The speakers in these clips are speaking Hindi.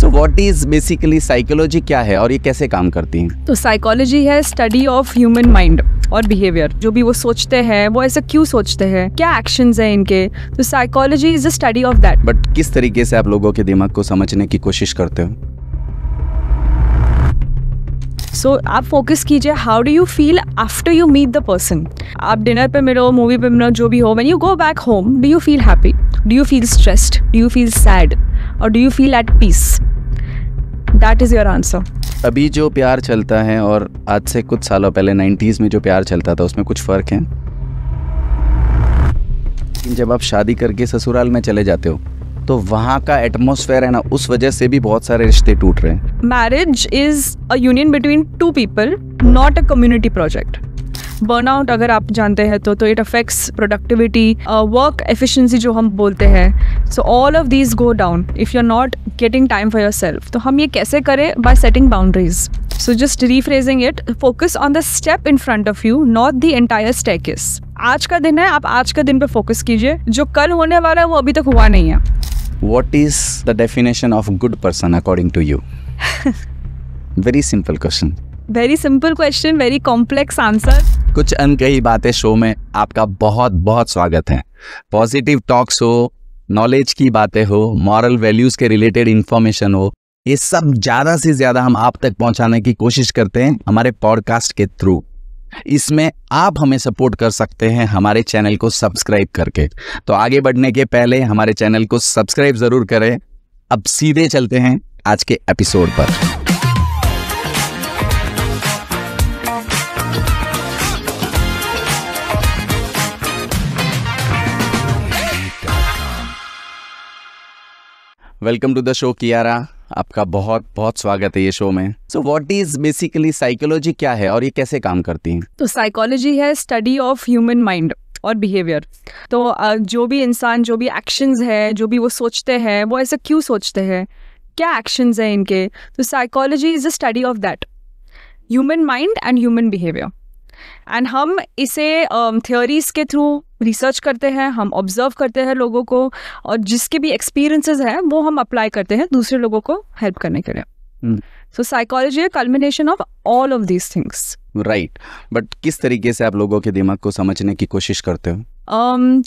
So what is basically psychology क्या है और ये कैसे काम करती है? तो साइकोलॉजी है स्टडी ऑफ ह्यूमन माइंड और बिहेवियर। जो भी वो सोचते हैं वो ऐसे क्यों सोचते हैं, क्या एक्शंस हैं इनके, तो psychology is the study of that. But किस तरीके से आप लोगों के दिमाग को समझने की कोशिश करते हो? सो आप फोकस कीजिए how do you feel after you meet the person. आप डिनर पे मिलो, मूवी पे मिलो, जो भी हो, when you go back home, do you feel happy, do you feel stressed, do you feel sad, और do you feel at peace? That is your answer. अभी जो प्यार चलता है और आज से कुछ सालों पहले 90s में जो प्यार चलता था उसमें कुछ फर्क है? जब आप शादी करके ससुराल में चले जाते हो तो वहाँ का एटमॉस्फेयर है ना, उस वजह से भी बहुत सारे रिश्ते टूट रहे हैं। Marriage is a union between two people, not a community project. Burnout अगर आप जानते हैं तो it affects productivity, work efficiency जो हम बोलते हैं। So all of these go down if you are not getting time for your self. तो हम ये कैसे करें? By setting boundaries. So just rephrasing it, focus on the step in front of you, not the entire staircase. आज का दिन है, आप आज का दिन पे फोकस कीजिए। जो कल होने वाला है वो अभी तक हुआ नहीं है। What is the definition of good person according to you? Very simple question. Very simple question, very complex answer. कुछ अनकही बातें शो में आपका बहुत बहुत स्वागत है। पॉजिटिव टॉक्स हो, नॉलेज की बातें हो, मॉरल वैल्यूज के रिलेटेड इंफॉर्मेशन हो, ये सब ज़्यादा से ज़्यादा हम आप तक पहुंचाने की कोशिश करते हैं हमारे पॉडकास्ट के थ्रू। इसमें आप हमें सपोर्ट कर सकते हैं हमारे चैनल को सब्सक्राइब करके। तो आगे बढ़ने के पहले हमारे चैनल को सब्सक्राइब ज़रूर करें। अब सीधे चलते हैं आज के एपिसोड पर। Welcome to the show Kiara, आपका बहुत बहुत स्वागत है ये शो में। So what is basically psychology क्या है और ये कैसे काम करती है? तो साइकोलॉजी है स्टडी ऑफ ह्यूमन माइंड और बिहेवियर। तो जो भी इंसान, जो भी एक्शंस है, जो भी वो सोचते हैं वो ऐसे क्यों सोचते हैं, क्या एक्शंस हैं इनके, तो psychology is the study of that, human mind and human behaviour. And हम इसे थ्योरीज के थ्रू रिसर्च करते हैं, हम ऑब्जर्व करते हैं लोगों को, और जिसके भी एक्सपीरियंसेस हैं वो हम अप्लाई करते हैं दूसरे लोगों को हेल्प करने के लिए। सो साइकोलॉजी है culmination of all of these things. Right, but किस तरीके से आप लोगों के दिमाग को समझने की कोशिश करते हो?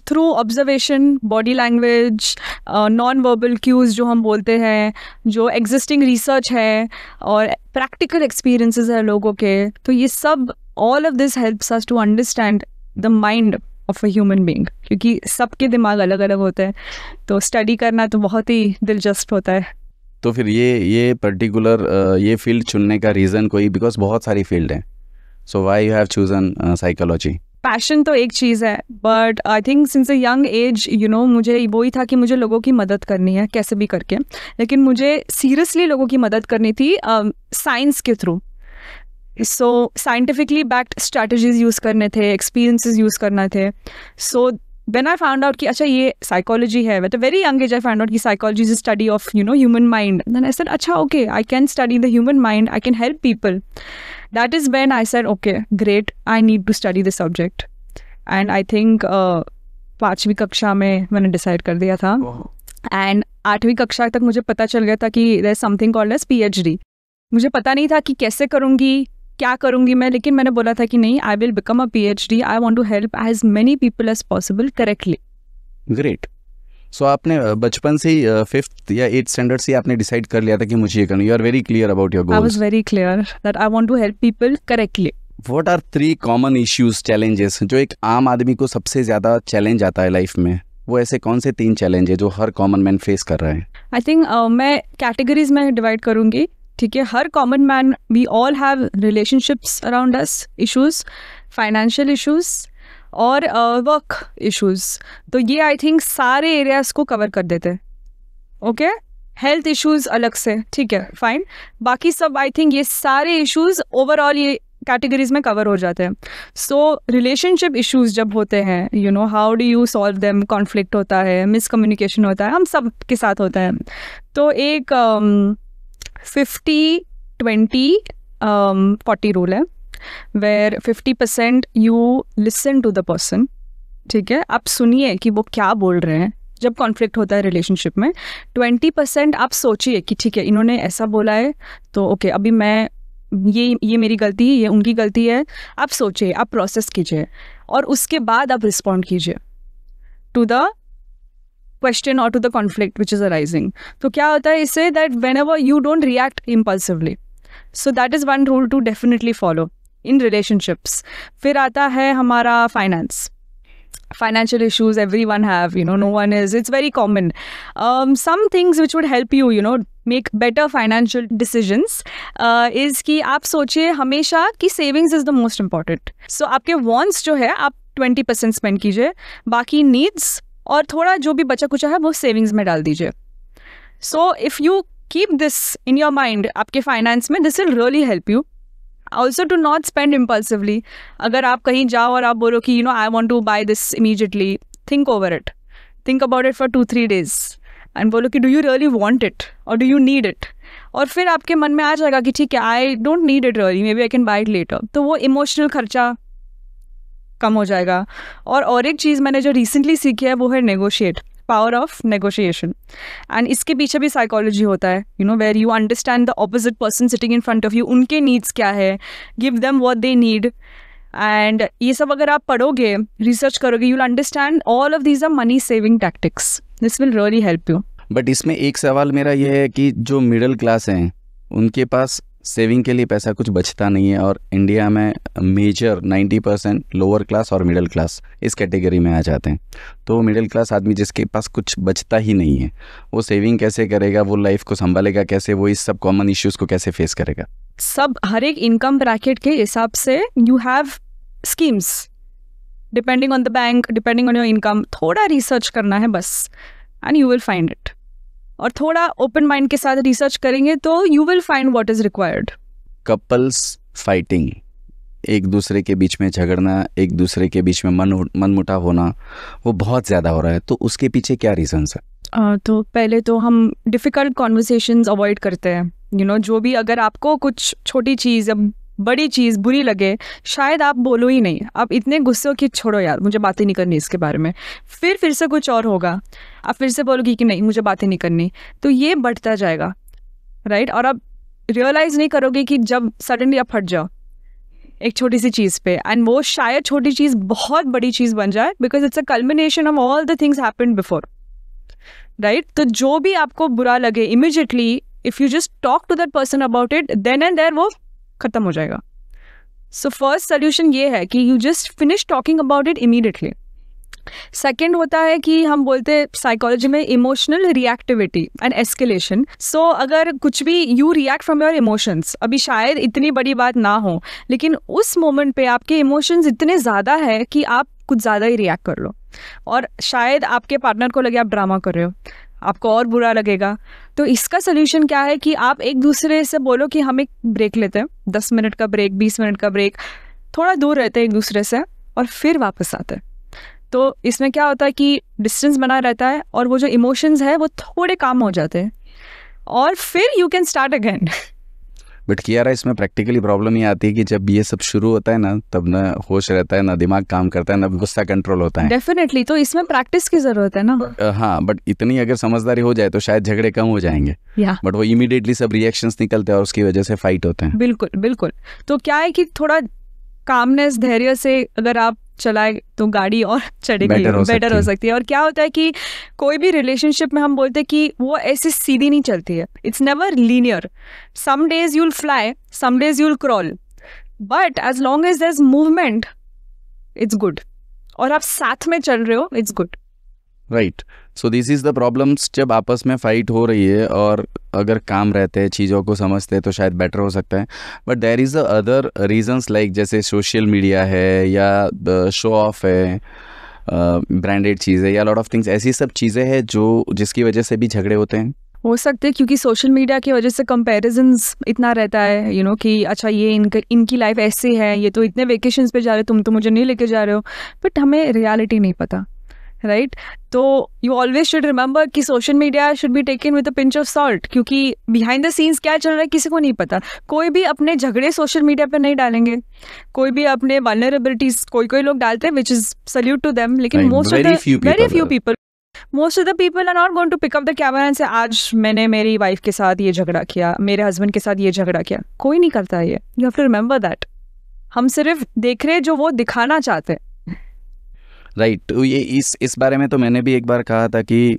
Through observation, body language, non verbal cues जो हम बोलते हैं, जो एग्जिस्टिंग रिसर्च है और प्रैक्टिकल एक्सपीरियंसेस है लोगों के। तो ये सब, all of this helps us to understand the mind of a human being, क्योंकि सबके दिमाग अलग अलग होते हैं। तो स्टडी करना तो बहुत ही दिलचस्प होता है। तो फिर ये पर्टिकुलर ये फील्ड चुनने का रीज़न कोई, बिकॉज बहुत सारी फील्ड हैं, so why you have chosen psychology? Passion तो एक चीज़ है, but I think since a young age मुझे वही था कि मुझे लोगों की मदद करनी है कैसे भी करके। लेकिन मुझे सीरियसली लोगों की मदद करनी थी साइंस के through. So scientifically backed strategies use करने थे, एक्सपीरियंसेस यूज़ करना थे। So when I found out कि अच्छा ये साइकोलॉजी है, at a very young age I found out कि psychology is study of human mind. Then I said अच्छा okay, I can study the human mind, I can help people. That is when I said, okay, great, I need to study this subject. And I think 5वीं कक्षा में मैंने डिसाइड कर दिया था। एंड 8वीं कक्षा तक मुझे पता चल गया था कि there is something called as PhD। मुझे पता नहीं था कि कैसे करूँगी, क्या करूँगी मैं, लेकिन मैंने बोला था कि नहीं, I will become a PhD, I want to help as many people as possible correctly. Great. So आपने बचपन से ही 5th या 8th स्टैंडर्ड से आपने डिसाइड कर लिया था कि मुझे ये करना? You are very clear about your goals. I was very clear that I want to help people correctly. What are 3 common issues, challenges जो एक आम आदमी को सबसे ज़्यादा चैलेंज आता है लाइफ में? वो ऐसे कौन से 3 चैलेंज है जो हर कॉमन मैन फेस कर रहा है? आई थिंक मैं कैटेगरीज में डिवाइड करूँगी, ठीक है। हर common man, we all have relationships around us, issues, financial issues और वर्क इश्यूज। तो ये आई थिंक सारे एरियाज को कवर कर देते हैं। ओके, हेल्थ इश्यूज अलग से, ठीक है, फाइन। बाकी सब आई थिंक ये सारे इश्यूज ओवरऑल ये कैटेगरीज में कवर हो जाते हैं। सो रिलेशनशिप इश्यूज जब होते हैं, how do you solve them, conflict होता है, मिसकम्युनिकेशन होता है, हम सब के साथ होता है। तो एक 50-20-40 रूल है, where 50% you listen to the person, ठीक है, आप सुनिए कि वो क्या बोल रहे हैं, जब कॉन्फ्लिक्ट होता है रिलेशनशिप में, 20% आप सोचिए कि ठीक है इन्होंने ऐसा बोला है तो ओके अभी मैं ये मेरी गलती है, ये उनकी गलती है। आप सोचिए, आप प्रोसेस कीजिए और उसके बाद आप रिस्पॉन्ड कीजिए टू द क्वेश्चन और to the conflict which is arising. तो क्या होता है इससे, that whenever you don't react impulsively, so that is one rule to definitely follow in relationships. फिर आता है हमारा finance, financial issues everyone have, no one is, it's very common. Some things which would help you, make better financial decisions is कि आप सोचिए हमेशा कि savings is the most important. So आपके wants जो है आप 20% spend कीजिए, बाकी needs और थोड़ा जो भी बचा कुचा है वो savings में डाल दीजिए. So if you keep this in your mind आपके finance में, this will really help you. Also to not spend impulsively. अगर आप कहीं जाओ और आप बोलो कि I want to buy this immediately, think over it. Think about it for 2-3 days. And बोलो कि do you really want it or do you need it? और फिर आपके मन में आ जाएगा कि ठीक है I don't need it really, maybe I can buy it later. तो वो इमोशनल खर्चा कम हो जाएगा। और एक चीज़ मैंने जो रिसेंटली सीखी है वो है negotiate, power of negotiation. And इसके पीछे भी साइकोलॉजी होता है, where you understand the opposite person sitting in front of you, उनके नीड्स क्या है, give them what they need. And ये सब अगर आप पढ़ोगे, रिसर्च करोगे, you will understand all of these are money saving tactics. This will really help you. But इसमें एक सवाल मेरा ये है कि जो मिडिल क्लास हैं उनके पास सेविंग के लिए पैसा कुछ बचता नहीं है, और इंडिया में मेजर 90% लोअर क्लास और मिडिल क्लास इस कैटेगरी में आ जाते हैं। तो मिडिल क्लास आदमी जिसके पास कुछ बचता ही नहीं है, वो सेविंग कैसे करेगा, वो लाइफ को संभालेगा कैसे, वो इस सब कॉमन इश्यूज़ को कैसे फेस करेगा? सब हर एक इनकम ब्रैकेट के हिसाब से you have schemes depending on the bank, depending on your income. थोड़ा रिसर्च करना है बस and you will find it, और थोड़ा ओपन माइंड के साथ रिसर्च करेंगे तो you will find what is required. Couples fighting, एक दूसरे के बीच में झगड़ना, एक दूसरे के बीच में मनमुटाव होना, वो बहुत ज़्यादा हो रहा है, तो उसके पीछे क्या रीजंस है? तो पहले तो हम डिफ़िकल्ट कॉन्वर्सेशंस अवॉइड करते हैं। जो भी अगर आपको कुछ छोटी चीज़ या बड़ी चीज़ बुरी लगे, शायद आप बोलो ही नहीं, आप इतने गुस्से हो कि छोड़ो यार मुझे बातें नहीं करनी इसके बारे में। फिर से कुछ और होगा, आप फिर से बोलोगे कि नहीं मुझे बातें नहीं करनी, तो ये बढ़ता जाएगा, राइट? और आप रियलाइज़ नहीं करोगे कि जब सडनली आप फट जाओ एक छोटी सी चीज़ पे, एंड वो शायद छोटी चीज़ बहुत बड़ी चीज़ बन जाए, because it's a culmination of all the things happened before, right? तो जो भी आपको बुरा लगे, immediately if you just talk to that person about it, then and there वो खत्म हो जाएगा। सो फर्स्ट सोल्यूशन ये है कि you just finish talking about it immediately. Second होता है कि हम बोलते हैं साइकोलॉजी में इमोशनल रिएक्टिविटी एंड एस्केलेशन। सो अगर कुछ भी you react from your emotions, अभी शायद इतनी बड़ी बात ना हो, लेकिन उस मोमेंट पे आपके इमोशंस इतने ज़्यादा है कि आप कुछ ज़्यादा ही रिएक्ट कर लो, और शायद आपके पार्टनर को लगे आप ड्रामा कर रहे हो, आपको और बुरा लगेगा। तो इसका सोल्यूशन क्या है कि आप एक दूसरे से बोलो कि हम एक ब्रेक लेते हैं, 10 मिनट का ब्रेक, 20 मिनट का ब्रेक, थोड़ा दूर रहते हैं एक दूसरे से और फिर वापस आते हैं। तो इसमें क्या होता है कि डिस्टेंस बना रहता है और वो जो इमोशंस है वो थोड़े काम हो जाते हैं, और फिर you can start again. But Kiara, इसमें प्रैक्टिकली प्रॉब्लम ये आती है कि जब ये सब शुरू होता है ना, तब ना होश रहता है, ना दिमाग काम करता है, ना गुस्सा कंट्रोल होता है। डेफिनेटली, तो इसमें प्रैक्टिस की जरूरत है ना। हाँ, बट इतनी अगर समझदारी हो जाए तो शायद झगड़े कम हो जाएंगे। बट वो इमीडिएटली सब रिएक्शंस निकलते हैं और उसकी वजह से फाइट होते हैं। बिल्कुल बिल्कुल। तो क्या है कि थोड़ा कामनेस, धैर्य से अगर आप चलाए तो गाड़ी और चढ़ेगी, बेटर हो सकती है। और क्या होता है कि कोई भी रिलेशनशिप में हम बोलते हैं कि वो ऐसे सीधी नहीं चलती है, it's never linear. Some days you'll fly, some days you'll crawl, but as long as there is movement it's good, और आप साथ में चल रहे हो, it's good, right? So this is the problems. जब आपस में फाइट हो रही है और अगर काम रहते हैं, चीज़ों को समझते हैं, तो शायद बेटर हो सकता है। But there is other reasons, like जैसे सोशल मीडिया है या शो ऑफ है, ब्रांडेड चीज़ें या लॉट ऑफ थिंग्स, ऐसी सब चीज़ें हैं जो जिसकी वजह से भी झगड़े होते हैं। हो सकते हैं क्योंकि सोशल मीडिया की वजह से कंपैरिजंस इतना रहता है, कि अच्छा ये इनकी लाइफ ऐसे है, ये तो इतने वेकेशंस पे जा रहे हो, तुम तो मुझे नहीं लेके जा रहे हो, बट हमें रियलिटी नहीं पता, राइट? तो यू ऑलवेज शुड रिमेंबर कि social media should be taken with a pinch of salt, क्योंकि बिहाइंड द सीन्स क्या चल रहा है किसी को नहीं पता। कोई भी अपने झगड़े सोशल मीडिया पे नहीं डालेंगे, कोई भी अपने वल्नरेबिलिटीज कोई लोग डालते हैं, which is salute to them, लेकिन most of the very few people. Most of the people are not going to pick up the camera and say आज मैंने मेरी वाइफ के साथ ये झगड़ा किया, मेरे हस्बैंड के साथ ये झगड़ा किया. कोई नहीं करता है ये. You have to remember that. हम सिर्फ देख रहे जो वो दिखाना चाहते हैं. राइट. तो ये इस बारे में तो मैंने भी एक बार कहा था कि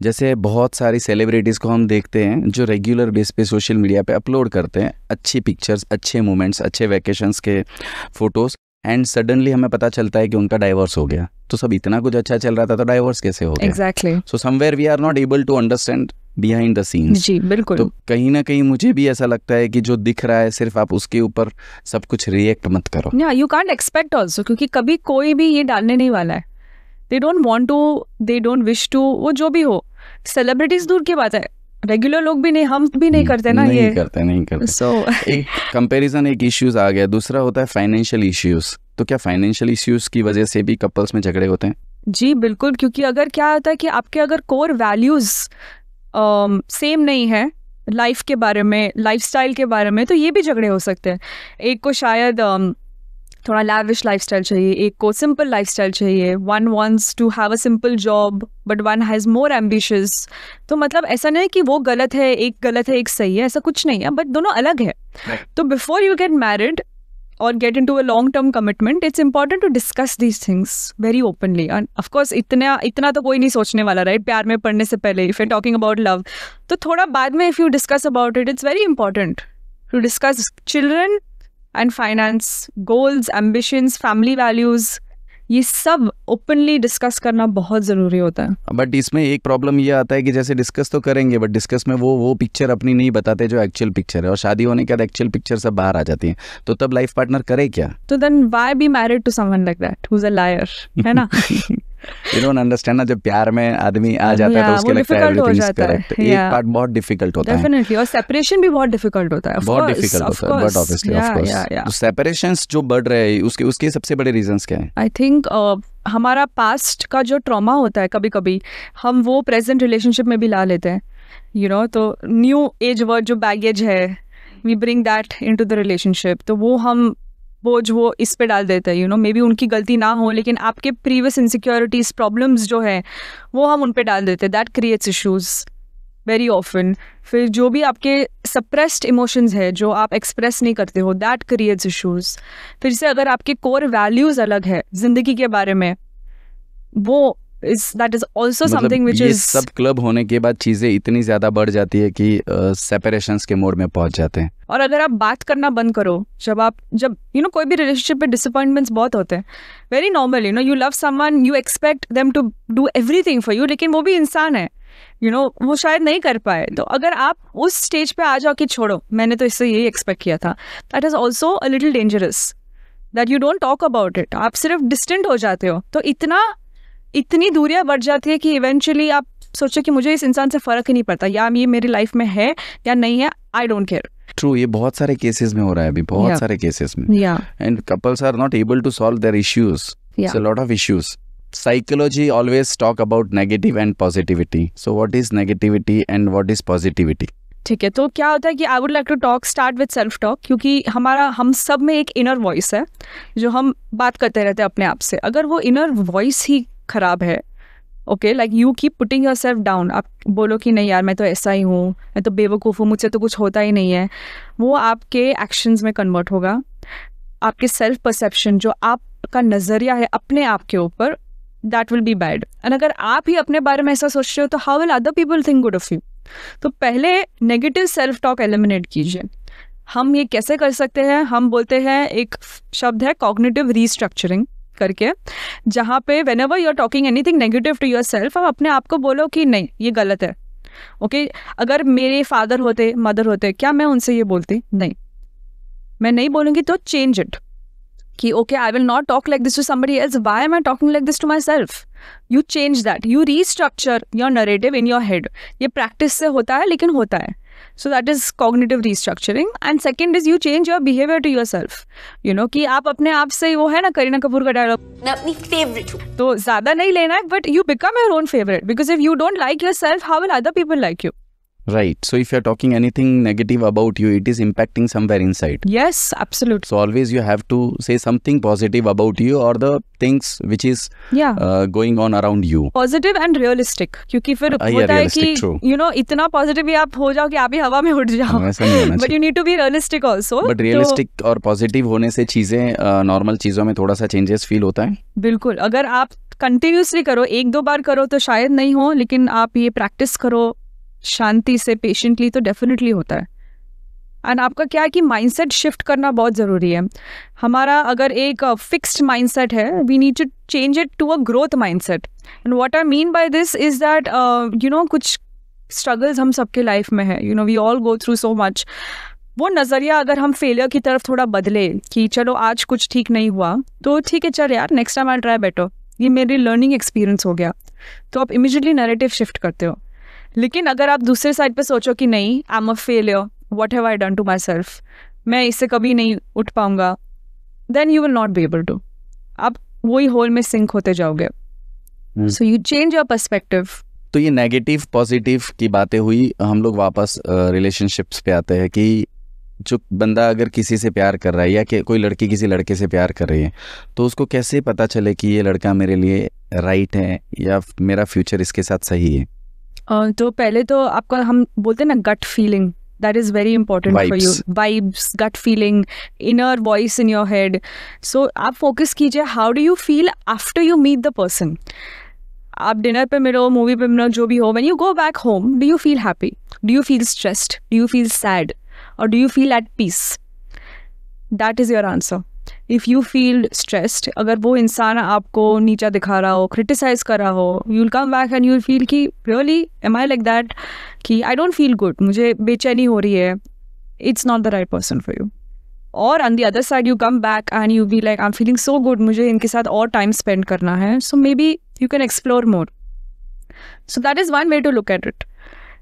जैसे बहुत सारी सेलिब्रिटीज़ को हम देखते हैं जो रेगुलर बेस पे सोशल मीडिया पे अपलोड करते हैं अच्छी पिक्चर्स, अच्छे मोमेंट्स, अच्छे वैकेशंस के फोटोज़, एंड सडनली हमें पता चलता है कि उनका डाइवोर्स हो गया. तो सब इतना कुछ अच्छा चल रहा था तो डाइवोर्स कैसे हो गया? Exactly. So somewhere we are not able to understand behind the scenes. जी बिल्कुल. तो कहीं ना कहीं मुझे भी ऐसा लगता है कि जो दिख रहा है सिर्फ आप उसके ऊपर सब कुछ रिएक्ट मत करो. यू कांट एक्सपेक्ट ऑल्सो, क्योंकि कभी कोई भी ये डालने नहीं वाला है. They don't want to, they don't wish to, वो जो भी हो. सेलिब्रिटीज दूर की बात है, रेगुलर लोग भी नहीं, हम भी नहीं करते ना. नहीं करते. सो एक कंपैरिजन, एक इश्यूज आ गया. दूसरा होता है फाइनेंशियल इश्यूज. तो क्या फाइनेंशियल इश्यूज की वजह से भी कपल्स में झगड़े होते हैं? जी बिल्कुल. क्योंकि अगर क्या होता है कि आपके अगर कोर वैल्यूज सेम नहीं है लाइफ के बारे में, लाइफस्टाइल के बारे में, तो ये भी झगड़े हो सकते हैं. एक को शायद थोड़ा लैविश लाइफस्टाइल चाहिए, एक को सिंपल लाइफस्टाइल चाहिए. One wants to have a simple job but one has more ambitious. तो मतलब ऐसा नहीं है कि वो गलत है, एक गलत है, एक सही है, ऐसा कुछ नहीं है, बट दोनों अलग है. तो बिफोर यू गेट मैरिड और get into a long term commitment, it's important to discuss these things very openly. And of course इतना तो कोई नहीं सोचने वाला, राइट? प्यार में पढ़ने से पहले, if you talking about love, तो थोड़ा बाद में if you discuss about it, it's very important to discuss children and finance, goals, ambitions, family values, ये सब ओपनली डिस्कस करना बहुत ज़रूरी होता है. बट इसमें एक प्रॉब्लम ये आता है कि जैसे डिस्कस तो करेंगे बट डिस्कस में वो पिक्चर अपनी नहीं बताते जो एक्चुअल पिक्चर है, और शादी होने के बाद एक्चुअल पिक्चर सब बाहर आ जाती है. तो तब लाइफ पार्टनर करे क्या? तो then why be married to someone like that who is a liar, है ना? You don't understand ना, जब प्यार में आदमी आ जाता है तो उसके लगता है everything is correct. एक पार्ट बहुत डिफिकल्ट होता है. Definitely. और सेपरेशन भी बहुत डिफिकल्ट होता है. बहुत डिफिकल्ट होता है, बट ऑब्वियसली ऑफ कोर्स. तो सेपरेशंस जो बढ़ रहे हैं उसके सबसे बड़े रीजंस क्या हैं? आई थिंक हमारा पास्ट का जो ट्रॉमा होता है, कभी कभी हम वो प्रेजेंट रिलेशनशिप में भी ला लेते हैं. यू नो, तो न्यू एज वर्ड जो बैगेज है, we bring that into the relationship. तो वो इस पे डाल देते हैं. यू नो, मे बी उनकी गलती ना हो, लेकिन आपके प्रीवियस इनसिक्योरिटीज, प्रॉब्लम्स जो है वो हम उन पे डाल देते हैं. That creates issues very often. फिर जो भी आपके सप्रेस्ड इमोशंस है जो आप एक्सप्रेस नहीं करते हो, दैट क्रिएट्स इश्यूज. फिर से अगर आपके कोर वैल्यूज अलग है जिंदगी के बारे में, वो that is also something which is सब क्लब होने के बाद चीजें इतनी ज्यादा बढ़ जाती है कि सेपरेशंस के मोड में पहुंच जाते हैं. और अगर आप बात करना बंद करो, जब यू नो कोई भी रिलेशनशिप में डिसअपॉइंटमेंट्स बहुत होते हैं, very normal. You know, you love someone, you expect them to do everything for you, लेकिन वो भी इंसान है. यू नो, वो शायद नहीं कर पाए. तो अगर आप उस स्टेज पे आ जाओ कि छोड़ो, मैंने तो इससे यही एक्सपेक्ट किया था, that is also a little dangerous. That you don't talk about it. आप सिर्फ डिस्टेंट हो जाते हो, तो इतनी दूरियां बढ़ जाती है कि इवेंचुअली आप सोचो कि मुझे इस इंसान से फर्क ही नहीं पड़ता, या ये मेरी लाइफ में है या नहीं है, आई डोंट केयर. ट्रू. ये बहुत सारे केसेस में हो रहा है अभी, बहुत सारे केसेस में. And couples are not able to solve their issues. It's a lot of issues. Psychology always talk about negative and positivity. So what is negativity and what is positivity? ठीक है, तो क्या होता है कि I would like to start with self talk, क्योंकि हम सब में एक इनर वॉइस है जो हम बात करते रहते हैं अपने आप से. अगर वो इनर वॉइस ही खराब है, okay, like you keep putting your self down, आप बोलो कि नहीं यार मैं तो ऐसा ही हूँ, मैं तो बेवकूफ़ हूँ, मुझसे तो कुछ होता ही नहीं है, वो आपके एक्शंस में कन्वर्ट होगा. आपके सेल्फ परसेप्शन, जो आपका नज़रिया है अपने आप के ऊपर, that will be bad. And अगर आप ही अपने बारे में ऐसा सोचते हो तो how will other people think good of you. तो पहले नेगेटिव सेल्फ टॉक एलिमिनेट कीजिए. हम ये कैसे कर सकते हैं? हम बोलते हैं, एक शब्द है कॉग्निटिव रीस्ट्रक्चरिंग करके, जहाँ पे whenever you are talking anything negative to yourself, आप अपने आप को बोलो कि नहीं ये गलत है. ओके, अगर मेरे फादर होते, मदर होते, क्या मैं उनसे ये बोलती? नहीं, मैं नहीं बोलूँगी. तो चेंज इट कि okay, I will not talk like this to somebody else, why am I talking like this to my self. You change that, you restructure your narrative in your head. ये प्रैक्टिस से होता है, लेकिन होता है. So that is cognitive restructuring. And second is you change your behavior to yourself. You know, कि आप अपने आप से, वो है ना करीना कपूर का डायलॉग, मैं अपनी फेवरेट हूँ, तो ज़्यादा नहीं लेना है, but you become your own favorite. Because if you don't like yourself, how will other people like you? Right. So if you're talking anything negative about you, it is impacting somewhere inside. Yes, absolutely. So always you have to say something positive about you or the things which is going on around you. Positive and realistic. क्योंकि फिर होता है कि you know इतना positive भी आप हो जाओ कि आप ही हवा में उड़ जाओ. ऐसा नहीं होना चाहिए. But you need to be realistic also. But realistic और positive होने से चीजें नॉर्मल चीजों में थोड़ा सा चेंजेस फील होता है. बिल्कुल. अगर आप कंटिन्यूसली करो, 1-2 बार करो तो शायद नहीं हो, लेकिन आप ये प्रैक्टिस करो शांति से, पेशेंटली, तो डेफिनेटली होता है. एंड आपका क्या है कि माइंडसेट शिफ्ट करना बहुत ज़रूरी है. हमारा अगर एक फिक्स्ड माइंडसेट है, we need to change it to a growth mindset. And what I mean by this is that you know कुछ स्ट्रगल्स हम सबके लाइफ में है. You know we all go through so much. वो नज़रिया अगर हम फेलियर की तरफ थोड़ा बदले कि चलो आज कुछ ठीक नहीं हुआ तो ठीक है, चल यार next time I try better, ये मेरी लर्निंग एक्सपीरियंस हो गया, तो आप इमीडिएटली नैरेटिव शिफ्ट करते हो. लेकिन अगर आप दूसरे साइड पे सोचो कि नहीं, I am a failure, what have I done to my self, मैं इससे कभी नहीं उठ पाऊंगा, then you will not be able to. आप वही होल में सिंक होते जाओगे. So you change your perspective. तो ये नेगेटिव पॉजिटिव की बातें हुई, हम लोग वापस रिलेशनशिप्स पे आते हैं कि जो बंदा अगर किसी से प्यार कर रहा है या कि कोई लड़की किसी लड़के से प्यार कर रही है, तो उसको कैसे पता चले कि ये लड़का मेरे लिए राइट है या मेरा फ्यूचर इसके साथ सही है? तो पहले तो आपका, हम बोलते हैं ना, gut feeling, that is very important for you. Vibes, gut feeling, inner voice in your head. So आप फोकस कीजिए how do you feel after you meet the person. आप डिनर पे मिलो, मूवी पे मिलो, जो भी हो, when you go back home, do you feel happy, do you feel stressed, do you feel sad, or do you feel at peace? That is your answer. If you feel stressed, अगर वो इंसान आपको नीचा दिखा रहा हो, criticize कर रहा हो, you'll come back and you'll feel कि really am I like that, कि I don't feel good, मुझे बेचैनी हो रही है, it's not the right person for you. Or on the other side you come back and you be like I'm feeling so good, मुझे इनके साथ और time spend करना है, so maybe you can explore more. So that is one way to look at it.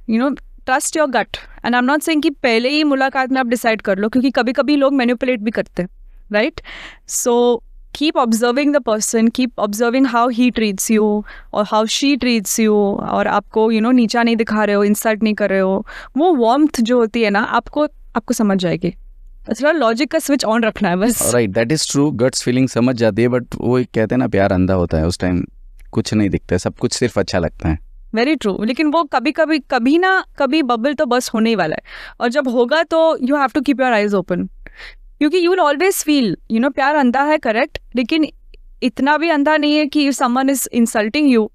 You know, trust your gut. And I am not saying कि पहले ही मुलाकात में आप डिसाइड कर लो, क्योंकि कभी कभी लोग मैनिपुलेट भी करते हैं, right? So keep observing the person, keep observing how he treats you और हाउ शी ट्रीट्स यू, और आपको यू नो नीचा नहीं दिखा रहे हो, इंसल्ट नहीं कर रहे हो. वो वार्मथ जो होती है ना, आपको समझ जाएगी. थोड़ा लॉजिक का स्विच ऑन रखना है बस. Right, that is true. Guts feeling समझ जाती है, बट वो कहते हैं ना, प्यार अंधा होता है. उस टाइम कुछ नहीं दिखता है, सब कुछ सिर्फ अच्छा लगता है. Very true. लेकिन वो कभी ना कभी बबल तो बस होने ही वाला है, और जब होगा तो you have to keep your eyes open, क्योंकि you will always feel, you know, प्यार अंधा है, करेक्ट, लेकिन इतना भी अंधा नहीं है कि if someone is insulting you,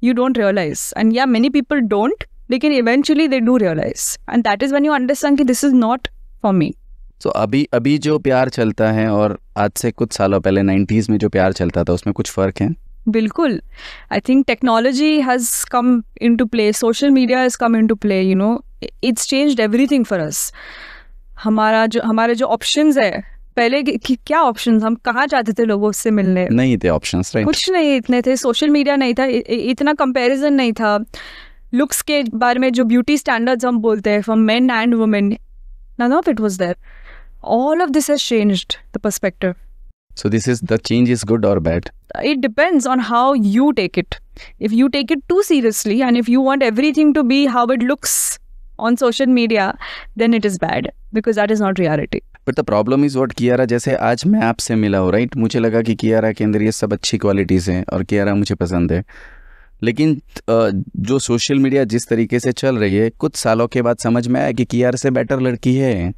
you don't realise. And या मेनी पीपल डोंट, लेकिन eventually they do realise, and that is when you understand कि this is not for me. So अभी जो प्यार चलता है और आज से कुछ सालों पहले 90s में जो प्यार चलता था, उसमें कुछ फ़र्क है? बिल्कुल. I think technology has come in to play, social media has come in to play, you know, it's changed everything for us. हमारे जो ऑप्शंस है, पहले क्या ऑप्शंस, हम कहाँ जाते थे लोगों से मिलने? नहीं थे ऑप्शंस, राइट? कुछ नहीं इतने थे. सोशल मीडिया नहीं था, इतना कंपैरिजन नहीं था. लुक्स के बारे में जो ब्यूटी स्टैंडर्ड्स हम बोलते हैं, from main and women, none of it was there. All of this has changed the perspective. So the change is good or bad? It depends on how you take it. If you take it too seriously and if you want everything to be how it looks on social media, then it is bad, because that is not reality. But the problem is what, Kiara, जैसे आज मैं आपसे मिला हूँ, राइट? मुझे लगा कि कियारा के अंदर ये सब अच्छी क्वालिटीज़ हैं और कियारा मुझे पसंद है. लेकिन जो सोशल मीडिया जिस तरीके से चल रही है, कुछ सालों के बाद समझ में आया कि कियारा से बेटर लड़की है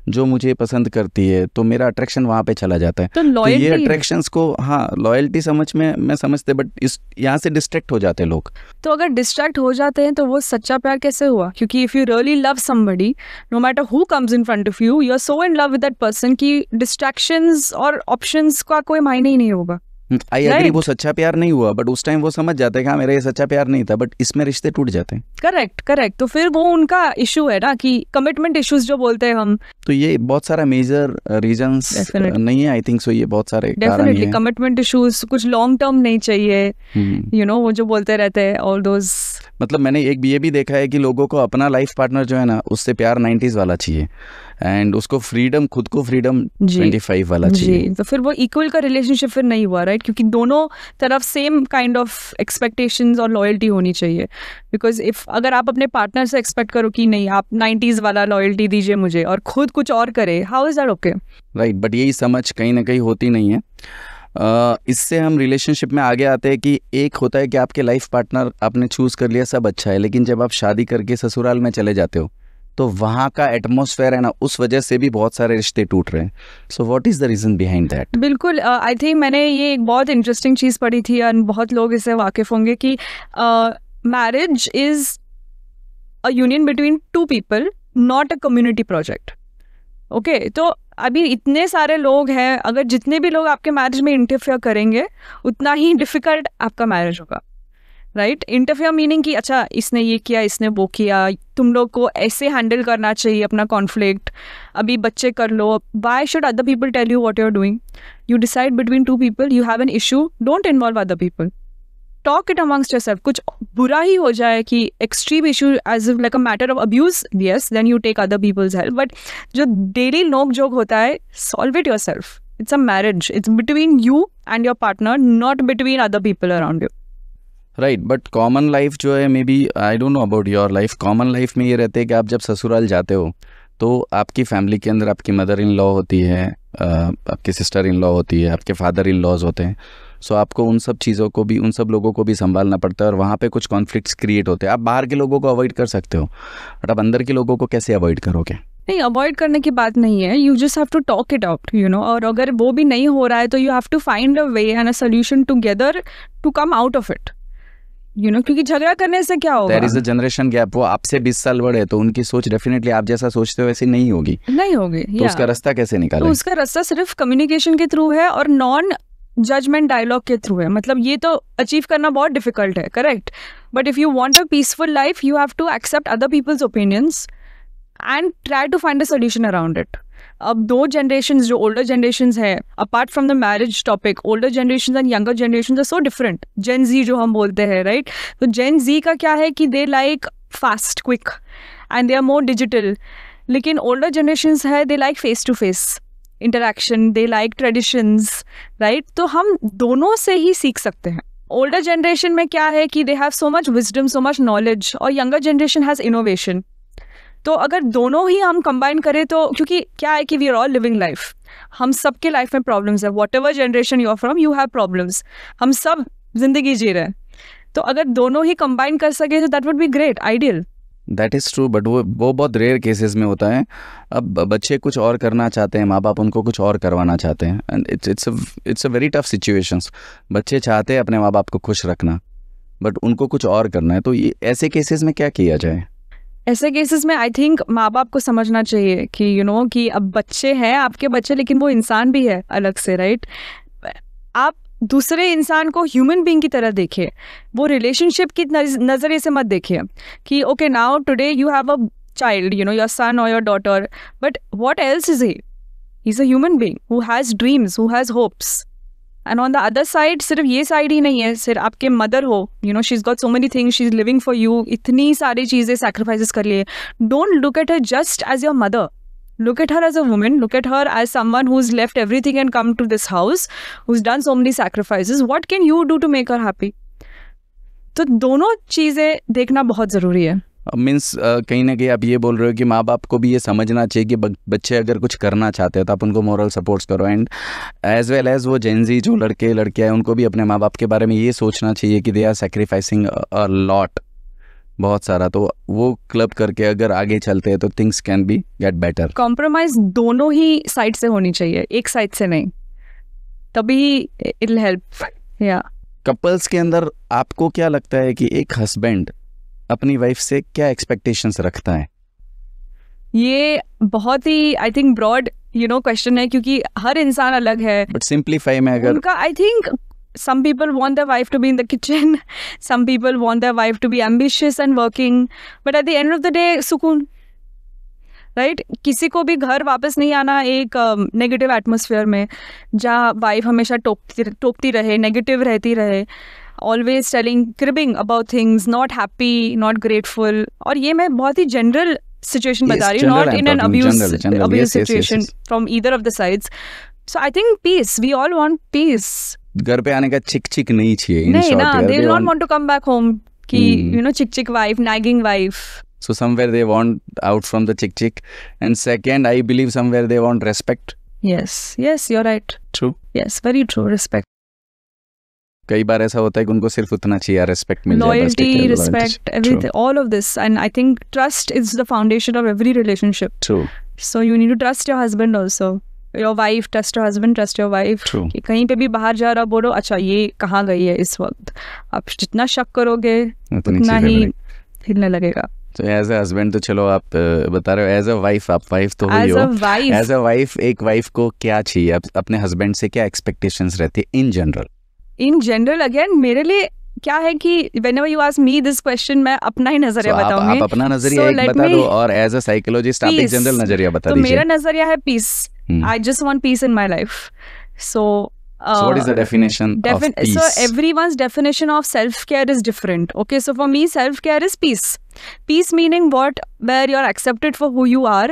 जो मुझे पसंद करती है, तो मेरा अट्रैक्शन वहाँ पे चला जाता है. तो ये अट्रैक्शंस को, हाँ, लॉयल्टी समझ में मैं समझते, बट इस यहाँ से डिस्ट्रैक्ट हो जाते हैं लोग. तो अगर डिस्ट्रैक्ट हो जाते हैं तो वो सच्चा प्यार कैसे हुआ? क्योंकि if you really love somebody, no matter who comes in front of you, you are so in love with that person कि डिस्ट्रैक्शंस और ऑप्शंस का कोई मायने ही नहीं होगा. आई एग्री, वो सच्चा प्यार नहीं हुआ, बट उस टाइम वो समझ जाते हैं कि हाँ, मेरा ये सच्चा प्यार नहीं था, बट इसमें रिश्ते टूट जाते हैं. करेक्ट. तो फिर वो उनका इशू है ना, कि कमिटमेंट इश्यूज जो बोलते हैं हम. तो ये बहुत सारा मेजर रीजंस नहीं है, आई थिंक सो. ये बहुत सारे कारण हैं. कमिटमेंट इश्यूज, कुछ लॉन्ग टर्म नहीं चाहिए, यू नो, वो जो बोलते रहते हैं ऑल दोज. मतलब मैंने ये भी देखा है कि लोगों को अपना लाइफ पार्टनर जो है ना, उससे प्यार 90s वाला चाहिए. एंड उसको फ्रीडम, खुद को फ्रीडम जी 25 वाला चाहिए। जी, तो फिर वो इक्वल का रिलेशनशिप फिर नहीं हुआ, राइट? क्योंकि दोनों तरफ सेम काइंड ऑफ एक्सपेक्टेशंस और लॉयल्टी होनी चाहिए। बिकॉज इफ अगर आप अपने पार्टनर से एक्सपेक्ट करो कि नहीं आप 90s वाला लॉयल्टी दीजिए मुझे और खुद कुछ और करे, how is that okay? Right, but यही समझ कहीं ना कहीं होती नहीं है। इससे हम रिलेशनशिप में आगे आते हैं कि एक होता है कि आपके लाइफ पार्टनर आपने चूज़ कर लिया, सब अच्छा है, लेकिन जब आप शादी करके ससुराल में चले जाते हो तो वहाँ का एटमॉस्फेयर है ना, उस वजह से भी बहुत सारे रिश्ते टूट रहे हैं। So what is the reason behind that? बिल्कुल, आई थिंक मैंने ये एक बहुत इंटरेस्टिंग चीज़ पढ़ी थी और बहुत लोग इससे वाकिफ़ होंगे कि marriage is a union between two people, not a community project. Okay, तो अभी इतने सारे लोग हैं, अगर जितने भी लोग आपके मैरिज में इंटरफेयर करेंगे उतना ही डिफ़िकल्ट आपका मैरिज होगा, राइट? इंटरफेयर मीनिंग कि अच्छा इसने ये किया, इसने वो किया, तुम लोग को ऐसे हैंडल करना चाहिए अपना कॉन्फ्लिक्ट, अभी बच्चे कर लो, why should other people tell you what you are doing? You decide between two people, you have an issue, don't involve other people, talk it amongst yourself. कुछ बुरा ही हो जाए कि extreme issue as if like a matter of abuse, yes then you take other people's help, but जो डेली नोक जोक होता है, solve it yourself. It's a marriage, it's between you and your partner, not between other people around you. Right, but common life जो है, maybe I don't know about your life, common life में ये रहते हैं कि आप जब ससुराल जाते हो तो आपकी फैमिली के अंदर आपकी मदर इन लॉ होती है, आपकी सिस्टर इन लॉ होती है, आपके फादर इन लॉज होते हैं। सो आपको उन सब चीज़ों को भी, उन सब लोगों को भी संभालना पड़ता है और वहाँ पे कुछ कॉन्फ्लिक्ट्स क्रिएट होते हैं। आप बाहर के लोगों को अवॉइड कर सकते हो, बट आप अंदर के लोगों को कैसे अवॉइड करोगे? नहीं, अवॉइड करने की बात नहीं है, you just have to talk it out, you know. और अगर वो भी नहीं हो रहा है तो you have to find a way and a solution together to come out of it, you know. क्योंकि झगड़ा करने से क्या होगा? There is a generation gap, वो आपसे 20 साल बड़े हैं तो उनकी सोच डेफिनेटली आप जैसा सोचते हो वैसी नहीं होगी, नहीं होगी। तो उसका रास्ता कैसे निकालें? तो उसका रास्ता सिर्फ कम्युनिकेशन के थ्रू है और नॉन जजमेंट डायलॉग के थ्रू है। मतलब ये तो अचीव करना बहुत डिफिकल्ट है, correct, but if you want a peaceful life you have to accept other people's opinions and try to find a solution around it. अब दो जनरेशंस, जो ओल्डर जनरेशंस है, apart from the marriage topic, older generations and younger generations are so different. Gen Z जो हम बोलते हैं, राइट? तो जेन जी का क्या है कि they like fast, quick and they are more digital, लेकिन ओल्डर जनरेशंस है they like face to face interaction, they like traditions, right? तो हम दोनों से ही सीख सकते हैं। ओल्डर जनरेशन में क्या है कि they have so much wisdom, so much knowledge, और यंगर जनरेशन हैज़ इनोवेशन। तो अगर दोनों ही हम कंबाइन करें तो, क्योंकि क्या है कि we are all living life, हम सबके लाइफ में प्रॉब्लम्स है, whatever generation you are from you have problems, हम सब जिंदगी जी रहे हैं। तो अगर दोनों ही कंबाइन कर सके तो that would be great, ideal. That is true, but वो बहुत रेयर केसेस में होता है। अब बच्चे कुछ और करना चाहते हैं, माँ बाप उनको कुछ और करवाना चाहते हैं, and it's a very tough situations. बच्चे चाहते हैं अपने माँ बाप को खुश रखना, बट उनको कुछ और करना है। तो ये ऐसे केसेस में क्या किया जाए? ऐसे केसेस में आई थिंक माँ बाप को समझना चाहिए कि यू नो कि अब बच्चे हैं आपके बच्चे, लेकिन वो इंसान भी है अलग से, राइट? आप दूसरे इंसान को ह्यूमन बीइंग की तरह देखिए, वो रिलेशनशिप की नज़रिए से मत देखिए कि okay now today you have a child, you know, your son or your daughter, but what else is he? He's a human being who has dreams, who has hopes. And on the other side, सिर्फ ये साइड ही नहीं है, सिर्फ आपके मदर हो, you know, she's got so many things, she's living for you, इतनी सारी चीज़ें sacrifices कर लिए. Don't look at her just as your mother. Look at her as a woman, look at her as someone who's left everything and come to this house, who's done so many sacrifices. What can you do to make her happy? तो दोनों चीज़ें देखना बहुत ज़रूरी है। मीन्स कहीं ना कहीं आप ये बोल रहे हो कि माँ बाप को भी ये समझना चाहिए कि बच्चे अगर कुछ करना चाहते हैं तो आप उनको मोरल सपोर्ट्स करो, एंड एज वेल एज वो जेनजी जो लड़के लड़कियाँ हैं उनको भी अपने माँ बाप के बारे में ये सोचना चाहिए कि they are sacrificing a lot, बहुत सारा। तो वो क्लब करके अगर आगे चलते हैं तो things can be get better. Compromise दोनों ही साइड से होनी चाहिए, एक साइड से नहीं, तभी इट विल हेल्प। या कपल्स के अंदर आपको क्या लगता है कि एक हस्बैंड अपनी वाइफ से क्या एक्सपेक्टेशंस रखता है? ये बहुत ही I think broad you know question है, क्योंकि हर इंसान अलग है। बट सिंप्लीफाई में अगर उनका I think some people want their wife to be in the kitchen, some people want their wife to be ambitious and working, but at the end of the day सुकून, राइट? किसी को भी घर वापस नहीं आना एक नेगेटिव एटमोसफियर में, जहाँ वाइफ हमेशा टोकती रहे, नेगेटिव रहती रहे, always telling, cribbing about things, not happy, not grateful. और ये मैं बहुत ही जनरल सिचुएशन Yes, बता रही हूँ, general not I'm in an talking, abuse general, yes, abuse yes, yes, situation yes. From either of the sides. So I think peace, we all want peace. घर पे आने का चिक चिक नहीं चाहिए, in नहीं short, ना, यार, they they will not want- want to come back home कि Hmm. यू नो चिक चिक wife, nagging wife. So somewhere they want out from the chick chick, and second, I believe somewhere they want respect. Yes, yes, you're right. True. Yes, very true. Respect, कई बार ऐसा होता है कि उनको सिर्फ उतना चाहिए, रेस्पेक्ट मिल जाए, बस, loyalty, ठीक है, respect, loyalty. everything, all of this. And I think trust is the foundation of every relationship. True. So you need to trust your husband also. Your wife, trust your husband, trust your wife. True. कि कहीं पे भी बाहर जा रहा बोलो, अच्छा ये कहाँ गई है इस वक्त. आप जितना शक करोगे उतनी उतना चीजें ही बनेगी. हिलने लगेगा. तो एज अ हस्बैंड तो चलो आप बता रहे हो, एज अ वाइफ आप वाइफ तो हुई As हो. a wife, as a wife एक वाइफ को क्या चाहिए, अपने हस्बैंड से क्या एक्सपेक्टेशंस रहती है in general? in general, again, मेरे लिए क्या है कि whenever you ask me this question, मैं अपना ही नजरिया बताऊंगी. आप अपना नजरिया So एक let बता me- दो, और एज अ साइकोलॉजिस्ट आप एक Peace. जनरल नजरिया बता तो दीजिए. मेरा नजरिया है piece. Hmm. I just want peace in my life. So So what is the definition of peace? So everyone's definition of self-care is different. Okay, so for me, self-care is peace. Peace meaning what? Where you're accepted for who you are.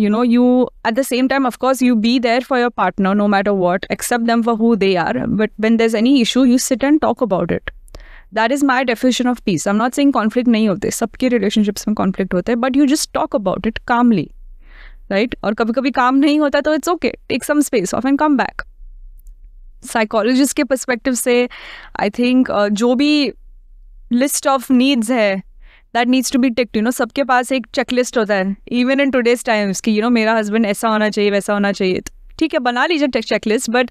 You know, you at the same time, of course, you be there for your partner no matter what. Accept them for who they are. But when there's any issue, you sit and talk about it. That is my definition of peace. I'm not saying conflict नहीं होते. सबके relationships में conflict होते हैं. But you just talk about it calmly. Right? और कभी-कभी काम नहीं होता तो it's okay. Take some space off and come back. Psychologist के पर्सपेक्टिव से आई थिंक जो भी लिस्ट ऑफ नीड्स है that needs to be ticked. You know, सबके पास एक चेकलिस्ट होता है इवन इन टुडेज टाइम्स कि यू नो मेरा हस्बैंड ऐसा होना चाहिए, वैसा होना चाहिए. ठीक है, बना लीजिए चेकलिस्ट, बट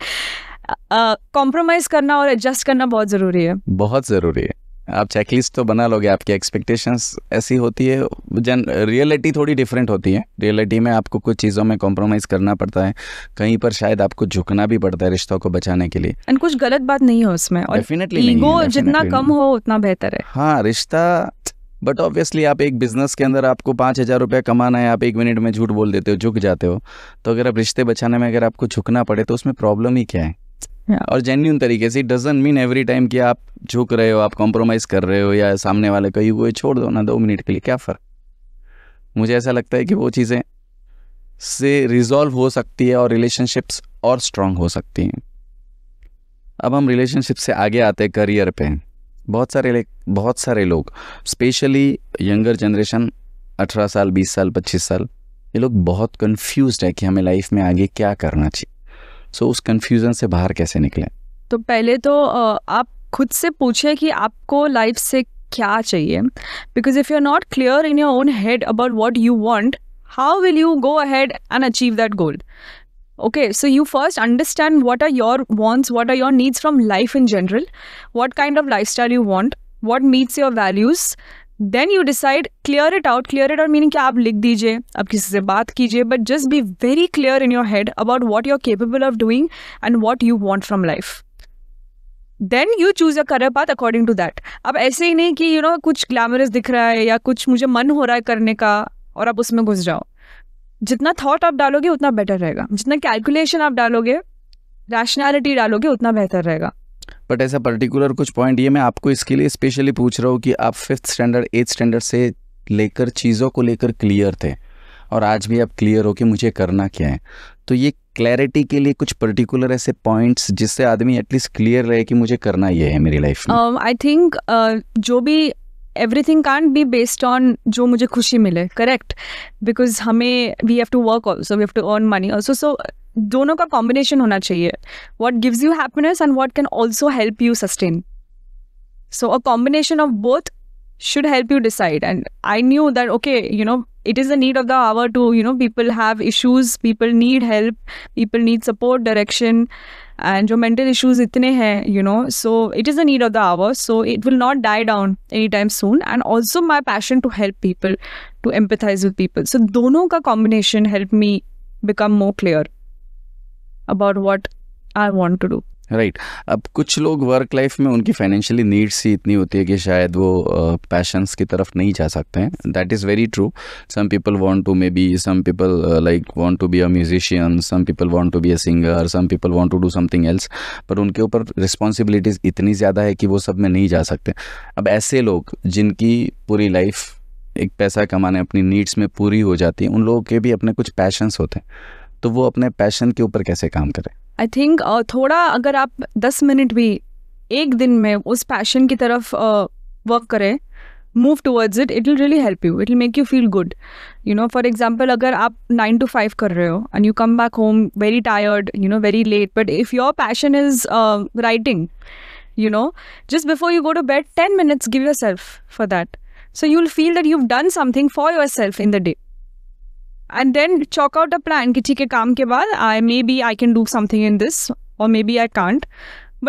कॉम्प्रोमाइज करना और एडजस्ट करना बहुत ज़रूरी है. बहुत ज़रूरी है. आप चेकलिस्ट तो बना लोगे, आपकी एक्सपेक्टेशंस ऐसी होती है, रियलिटी थोड़ी डिफरेंट होती है. रियलिटी में आपको कुछ चीज़ों में कॉम्प्रोमाइज़ करना पड़ता है, कहीं पर शायद आपको झुकना भी पड़ता है रिश्तों को बचाने के लिए. एंड कुछ गलत बात नहीं है उसमें, और Definitely नहीं है, ईगो definitely जितना नहीं. कम हो उतना बेहतर है. हाँ, रिश्ता, बट ऑब्वियसली आप एक बिजनेस के अंदर आपको 5,000 रुपये कमाना है, आप 1 मिनट में झूठ बोल देते हो, झुक जाते हो. तो अगर आप रिश्ते बचाने में अगर आपको झुकना पड़े तो उसमें प्रॉब्लम ही क्या है? और जेन्युइन तरीके से, it doesn't mean every time कि आप झुक रहे हो, आप कॉम्प्रोमाइज़ कर रहे हो, या सामने वाले को वो छोड़ दो ना 2 मिनट के लिए, क्या फ़र्क. मुझे ऐसा लगता है कि वो चीज़ें से रिजॉल्व हो सकती है और रिलेशनशिप्स और स्ट्रांग हो सकती हैं. अब हम रिलेशनशिप से आगे आते हैं करियर पे. बहुत सारे लोग, स्पेशली यंगर जनरेशन, 18 साल, 20 साल, 25 साल, ये लोग बहुत कंफ्यूज्ड है कि हमें लाइफ में आगे क्या करना चाहिए. सो उस कंफ्यूजन से बाहर कैसे निकलें? तो पहले तो आप खुद से पूछे कि आपको लाइफ से क्या चाहिए. Because if you are not clear in your own head about what you want, how will you go ahead and achieve that goal? Okay, so you first understand what are your wants, what are your needs from life in general, what kind of lifestyle you want, what meets your values. Then you decide, clear it out meaning कि आप लिख दीजिए, आप किसी से बात कीजिए, but just be very clear in your head about what you're capable of doing and what you want from life. Then you choose your career path according to that. अब ऐसे ही नहीं कि कुछ ग्लैमरस दिख रहा है या कुछ मुझे मन हो रहा है करने का और आप उसमें घुस जाओ. जितना थॉट आप डालोगे उतना बेटर रहेगा, जितना कैलकुलेशन आप डालोगे, रैशनैलिटी डालोगे, उतना बेहतर रहेगा. बट ऐसा पर्टिकुलर कुछ पॉइंट, ये मैं आपको इसके लिए स्पेशली पूछ रहा हूँ कि आप 5th स्टैंडर्ड 8th स्टैंडर्ड से लेकर चीज़ों को लेकर क्लियर थे और आज भी आप क्लियर हो कि मुझे करना क्या है. तो ये क्लैरिटी के लिए कुछ पर्टिकुलर ऐसे पॉइंट्स जिससे आदमी एटलीस्ट क्लियर रहे कि मुझे करना ये है मेरी लाइफ में. आई थिंक जो भी everything can't be based on जो मुझे खुशी मिले, करेक्ट, बिकॉज हमें we have to work also, we have to earn money also. So दोनों का कॉम्बिनेशन होना चाहिए. What gives you happiness and what can also help you sustain. So a combination of both should help you decide. And I knew that, okay, it is the need of the hour to, people have issues, people need help, people need support, direction, and jo mental issues itne hain, so it is the need of the hour. So it will not die down anytime soon. And also my passion to help people, to empathize with people. So dono ka combination helped me become more clear about what I want to do. Right. अब कुछ लोग वर्क लाइफ में उनकी फाइनेंशियली नीड्स ही इतनी होती है कि शायद वो पैशंस की तरफ नहीं जा सकते हैं. That is very true. Some people want to, maybe some people like want to be a musician, some people want to be a singer, some people want to do something else, पर उनके ऊपर रिस्पॉन्सिबिलिटीज़ इतनी ज़्यादा है कि वो सब में नहीं जा सकते. अब ऐसे लोग जिनकी पूरी लाइफ एक पैसा कमाने अपनी नीड्स में पूरी हो जाती है, उन लोगों के भी अपने कुछ पैशंस होते हैं, तो वो अपने पैशन के ऊपर कैसे काम करें? आई थिंक थोड़ा अगर आप 10 मिनट भी एक दिन में उस पैशन की तरफ वर्क करें, move towards it, it will really help you, it will make you feel good. You know, for example अगर आप 9 to 5 कर रहे हो and you come back home very tired, you know, very late, but if your passion is writing, you know, just before you go to bed, 10 minutes give yourself for that, so you'll feel that you've done something for yourself in the day, and then chalk out a plan ki theek hai, kaam ke baad maybe I can do something in this, or maybe I can't,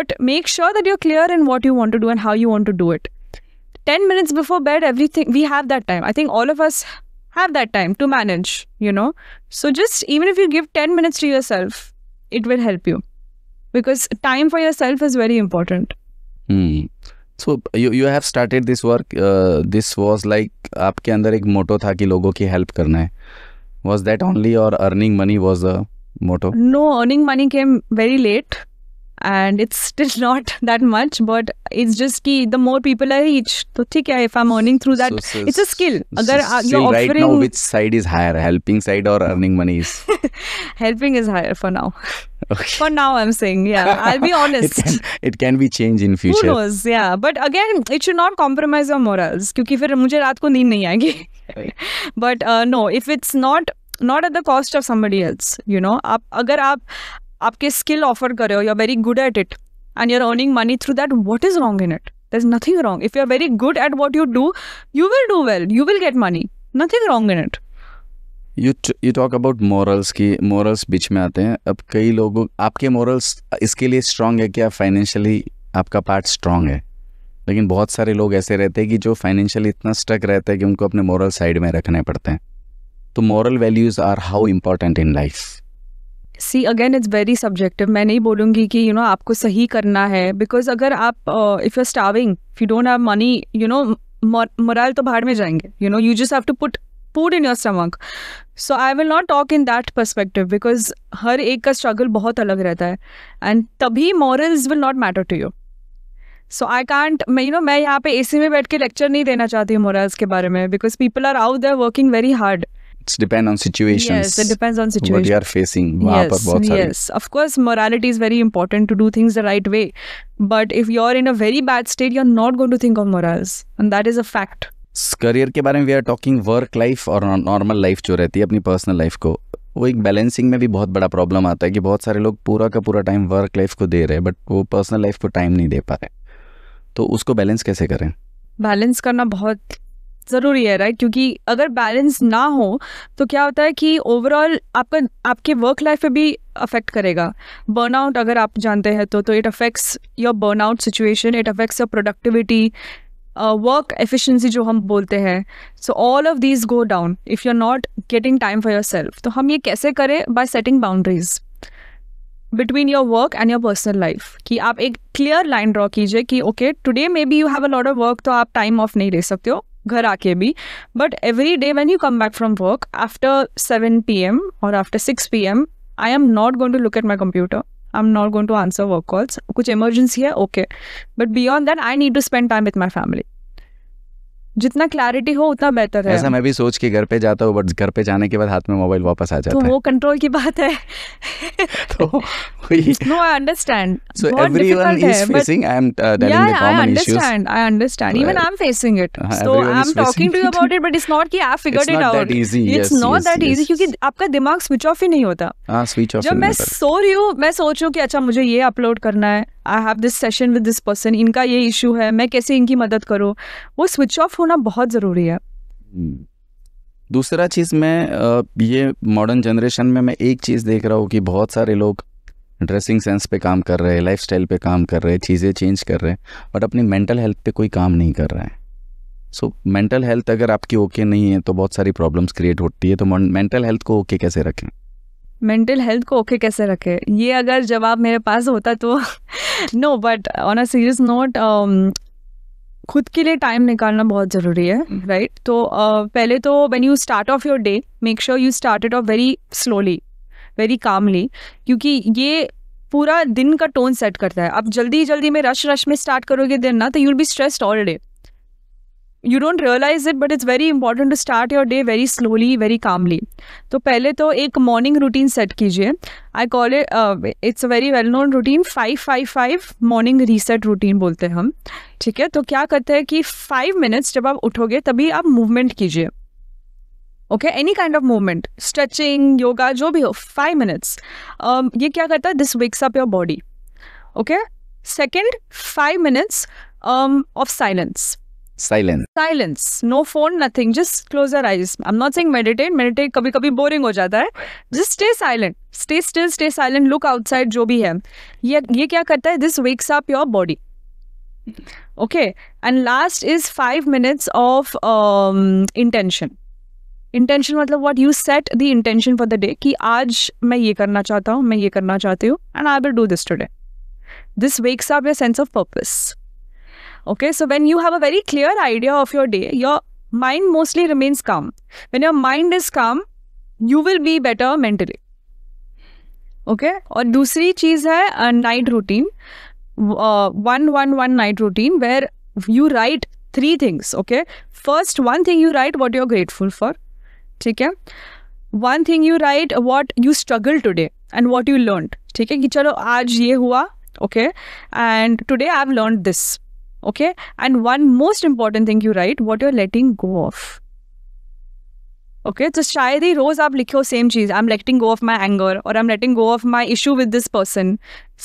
but make sure that you're clear in what you want to do and how you want to do it. 10 minutes before bed, everything, we have that time. I think all of us have that time to manage, you know, so just even if you give 10 minutes to yourself, it will help you, because time for yourself is very important. So you have started this work, this was like आपके अंदर एक मोटो था कि लोगों की हेल्प करना है. Was that only, or earning money was the motto? No, earning money came very late, and it's still not that much, but it's just कि the more people I reach, तो ठीक है, if I'm earning through that, so, it's a skill. अगर you're offering, right now, which side is higher, helping side or earning money is? Helping is higher for now. Okay. For now, I'm saying, yeah, I'll be honest. it can be changed in future. Who knows? Yeah, but again, it should not compromise your morals, क्योंकि फिर मुझे रात को नींद नहीं आएगी. But no, if it's not at the cost of somebody else, you know, अगर आप आपके स्किल ऑफर कर रहे हो, you are very good at it and you are earning money through that, what is wrong in it? There is nothing wrong. If you are very good at what you will do well, you will get money, nothing wrong in it. You talk about morals की, मॉरल्स बीच में आते हैं. अब कई लोगों, आपके मॉरल्स इसके लिए स्ट्रांग है क्या फाइनेंशियली आपका पार्ट स्ट्रांग है? लेकिन बहुत सारे लोग ऐसे रहते हैं कि जो फाइनेंशियली इतना स्टक रहते हैं कि उनको अपने मॉरल साइड में रखने पड़ते हैं. तो moral values are how important in life? See again it's very subjective. मैं नहीं बोलूँगी कि यू नो आपको सही करना है, बिकॉज अगर आप if you are starving, if you don't have money, you know, moral तो भाड़ में जाएंगे. You know, you just have to put food in your stomach. So I will not talk in that perspective, because हर एक का स्ट्रगल बहुत अलग रहता है, एंड तभी morals will not matter to you. So I can't, मैं यहाँ पे AC में बैठ के लेक्चर नहीं देना चाहती हूँ मॉरल्स के बारे में, because people are out there working very hard. It's depend on situations. Yes, it depends on situation. What you are facing. वहाँ पर बहुत सारे. Yes, of course, morality is very important to do things the right way. But if you're in a very bad state, you're not going to think of morals, and that is a fact. Career के बारे में we are talking work life और नॉर्मल लाइफ जो रहती है अपनी पर्सनल लाइफ को, वो एक बैलेंसिंग में भी बहुत बड़ा प्रॉब्लम आता है कि बहुत सारे लोग पूरा का पूरा टाइम वर्क लाइफ को दे रहे हैं, बट वो पर्सनल लाइफ को टाइम नहीं दे पा रहे. तो उसको बैलेंस कैसे करें? बैलेंस करना बहुत ज़रूरी है, राइट? क्योंकि अगर बैलेंस ना हो तो क्या होता है कि ओवरऑल आपके वर्क लाइफ पे भी अफेक्ट करेगा. बर्नआउट अगर आप जानते हैं तो it affects your burnout situation, it affects your productivity, work efficiency जो हम बोलते हैं. So all of these go down if you are not getting time for your self. तो हम ये कैसे करें? By setting boundaries between your work and your personal life. कि आप एक क्लियर लाइन ड्रॉ कीजिए कि okay, today maybe you have a lot of work, तो आप टाइम ऑफ नहीं ले सकते हो घर आके भी, but every day when you come back from work after 7 PM और after 6 PM, I am not going to look at my computer, I am not going to answer work calls. कुछ इमरजेंसी है, okay, but beyond that I need to spend time with my family. जितना क्लैरिटी हो उतना बेहतर है. ऐसा मैं भी सोच के घर पे जाता हूँ, बट घर पे जाने के बाद हाथ में मोबाइल वापस आ जाता है. तो वो कंट्रोल की बात है. तो No, I understand. So everyone is facing. I am telling the common issues. I understand. Even I'm facing it. So I'm talking to you about it, but it's not कि आप figured it out. It's not that easy. It's not that easy क्योंकि आपका दिमाग स्विच ऑफ ही नहीं होता. Switch off. जब मैं सो रही हूँ, मैं सोच रही हूँ कि अच्छा मुझे ये अपलोड करना है, I have this session with this person, इनका ये इशू है, मैं कैसे इनकी मदद करूँ. वो स्विच ऑफ होना बहुत ज़रूरी है. दूसरा चीज़, मैं ये मॉडर्न जनरेशन में मैं एक चीज़ देख रहा हूँ कि बहुत सारे लोग ड्रेसिंग सेंस पे काम कर रहे हैं, लाइफस्टाइल पे काम कर रहे हैं, चीज़ें चेंज कर रहे हैं, बट अपनी मेंटल हेल्थ पे कोई काम नहीं कर रहे हैं. सो मेंटल हेल्थ अगर आपकी ओके नहीं है तो बहुत सारी प्रॉब्लम्स क्रिएट होती है. तो मेंटल हेल्थ को ओके कैसे रखें? मेंटल हेल्थ को ओके कैसे रखें, ये अगर जवाब मेरे पास होता तो no, but on a serious note, खुद के लिए टाइम निकालना बहुत ज़रूरी है, राइट? तो पहले तो when you start off your day, make sure you start it off very slowly, very calmly, क्योंकि ये पूरा दिन का टोन सेट करता है. आप जल्दी में रश में स्टार्ट करोगे दिन ना, तो you will be stressed all day. You don't realize it, but it's very important to start your day very slowly, very calmly. तो पहले तो एक मॉर्निंग रूटीन सेट कीजिए. I call it, it's a very well known routine, 5-5-5 morning reset routine बोलते हैं हम. ठीक है, तो क्या करते हैं कि 5 मिनट्स जब आप उठोगे तभी आप मूवमेंट कीजिए. Okay, any kind of movement, stretching, yoga, जो भी हो, 5 मिनट्स. ये क्या करता है, this wakes up your body. Okay, second, 5 minutes of silence. Silence, no phone, nothing, just close your eyes. I'm not saying meditate कभी कभी बोरिंग हो जाता है. Just stay silent, stay still, stay silent, look outside, जो भी है. ये क्या करता है, this wakes up your body. Okay, and last is 5 minutes of intention. Intention मतलब what you set the intention for the day, कि आज मैं ये करना चाहता हूँ, मैं ये करना चाहती हूँ, and I will do this today. This wakes up your sense of purpose. Okay, so when you have a very clear idea of your day, your mind mostly remains calm. When your mind is calm, you will be better mentally. Okay, और दूसरी चीज़ है night routine, 1-1-1 night routine where you write 3 things. Okay, first one thing you write what you're grateful for. ठीक है, one thing you write what you struggled today and what you learned. ठीक है, कि चलो आज ये हुआ. Okay, and today I've learned this. Okay, and one most important thing you write what you're letting go of. Okay, तो शायद ही रोज आप लिखो सेम चीज, I am letting go of my anger और I am letting go of my issue with this person.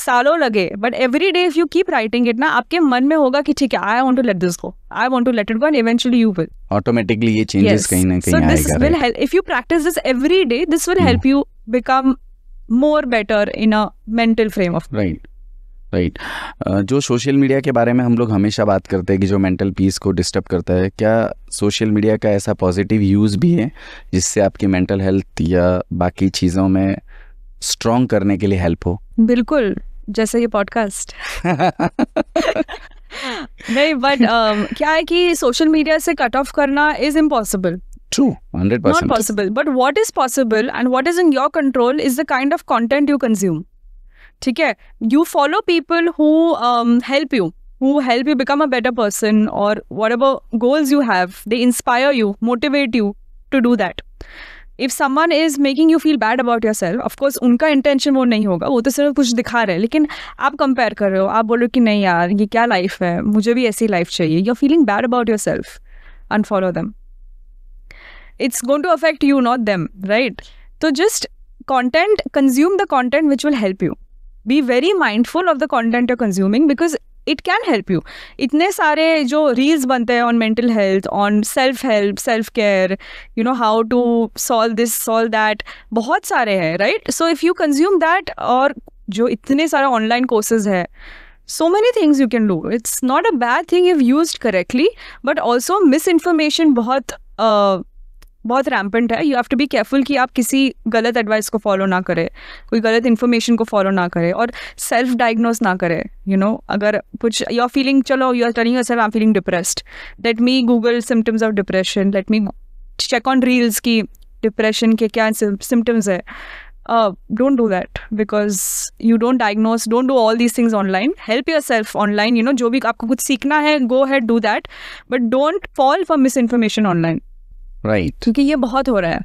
सालों लगे, but every day if you keep writing it ना, आपके मन में होगा कि ठीक है, I want to let this go, I want to let it go, and eventually you will automatically ये चेंजेस कहीं ना कहीं आएगा. So this will help if you practice this every day, this will help you become more better in a mental frame of. Right. जो सोशल मीडिया के बारे में हम लोग हमेशा बात करते हैं कि जो मेंटल पीस को डिस्टर्ब करता है, क्या सोशल मीडिया का ऐसा पॉजिटिव यूज़ भी है जिससे आपकी मेंटल हेल्थ या बाकी चीज़ों में स्ट्रॉन्ग करने के लिए हेल्प हो? बिल्कुल, जैसे ये पॉडकास्ट. नहीं, बट क्या है कि सोशल मीडिया से कट ऑफ करना is impossible. True, 100%. Not possible. But what is possible and what is in your control is the kind of content you consume. ठीक है, you follow people who help you become a better person, or whatever goals you have, they inspire you, motivate you to do that. If someone is making you feel bad about yourself, of course उनका intention वो नहीं होगा, वो तो सिर्फ कुछ दिखा रहे हैं, लेकिन आप कंपेयर कर रहे हो, आप बोलो कि नहीं यार ये क्या लाइफ है, मुझे भी ऐसी लाइफ चाहिए, you're feeling bad about yourself, unfollow them. It's going to affect you, not them, right? So just consume the content which will help you. Be very mindful of the content you're consuming because it can help you. इतने सारे जो reels बनते हैं on mental health, on self-help, self-care, you know, how to solve this, solve that, बहुत सारे हैं, right? So if you consume that, और जो इतने सारे online courses है, so many things you can do. It's not a bad thing if used correctly, but also misinformation बहुत रैम्पेंट है. You have to be careful कि आप किसी गलत एडवाइस को फॉलो ना करें, कोई गलत इन्फॉर्मेशन को फॉलो ना करें, और सेल्फ डायग्नोस ना करें. यू नो, अगर कुछ यू आर फीलिंग, चलो you are telling yourself I am feeling depressed, let me Google symptoms of depression, let me check on reels की डिप्रेशन के क्या सिम्टम्स है. Don't do that because you don't diagnose, don't do all these things online. Help yourself online, you know, जो भी आपको कुछ सीखना है, go ahead, do that, but don't fall for misinformation online. Right, क्योंकि ये बहुत हो रहा है.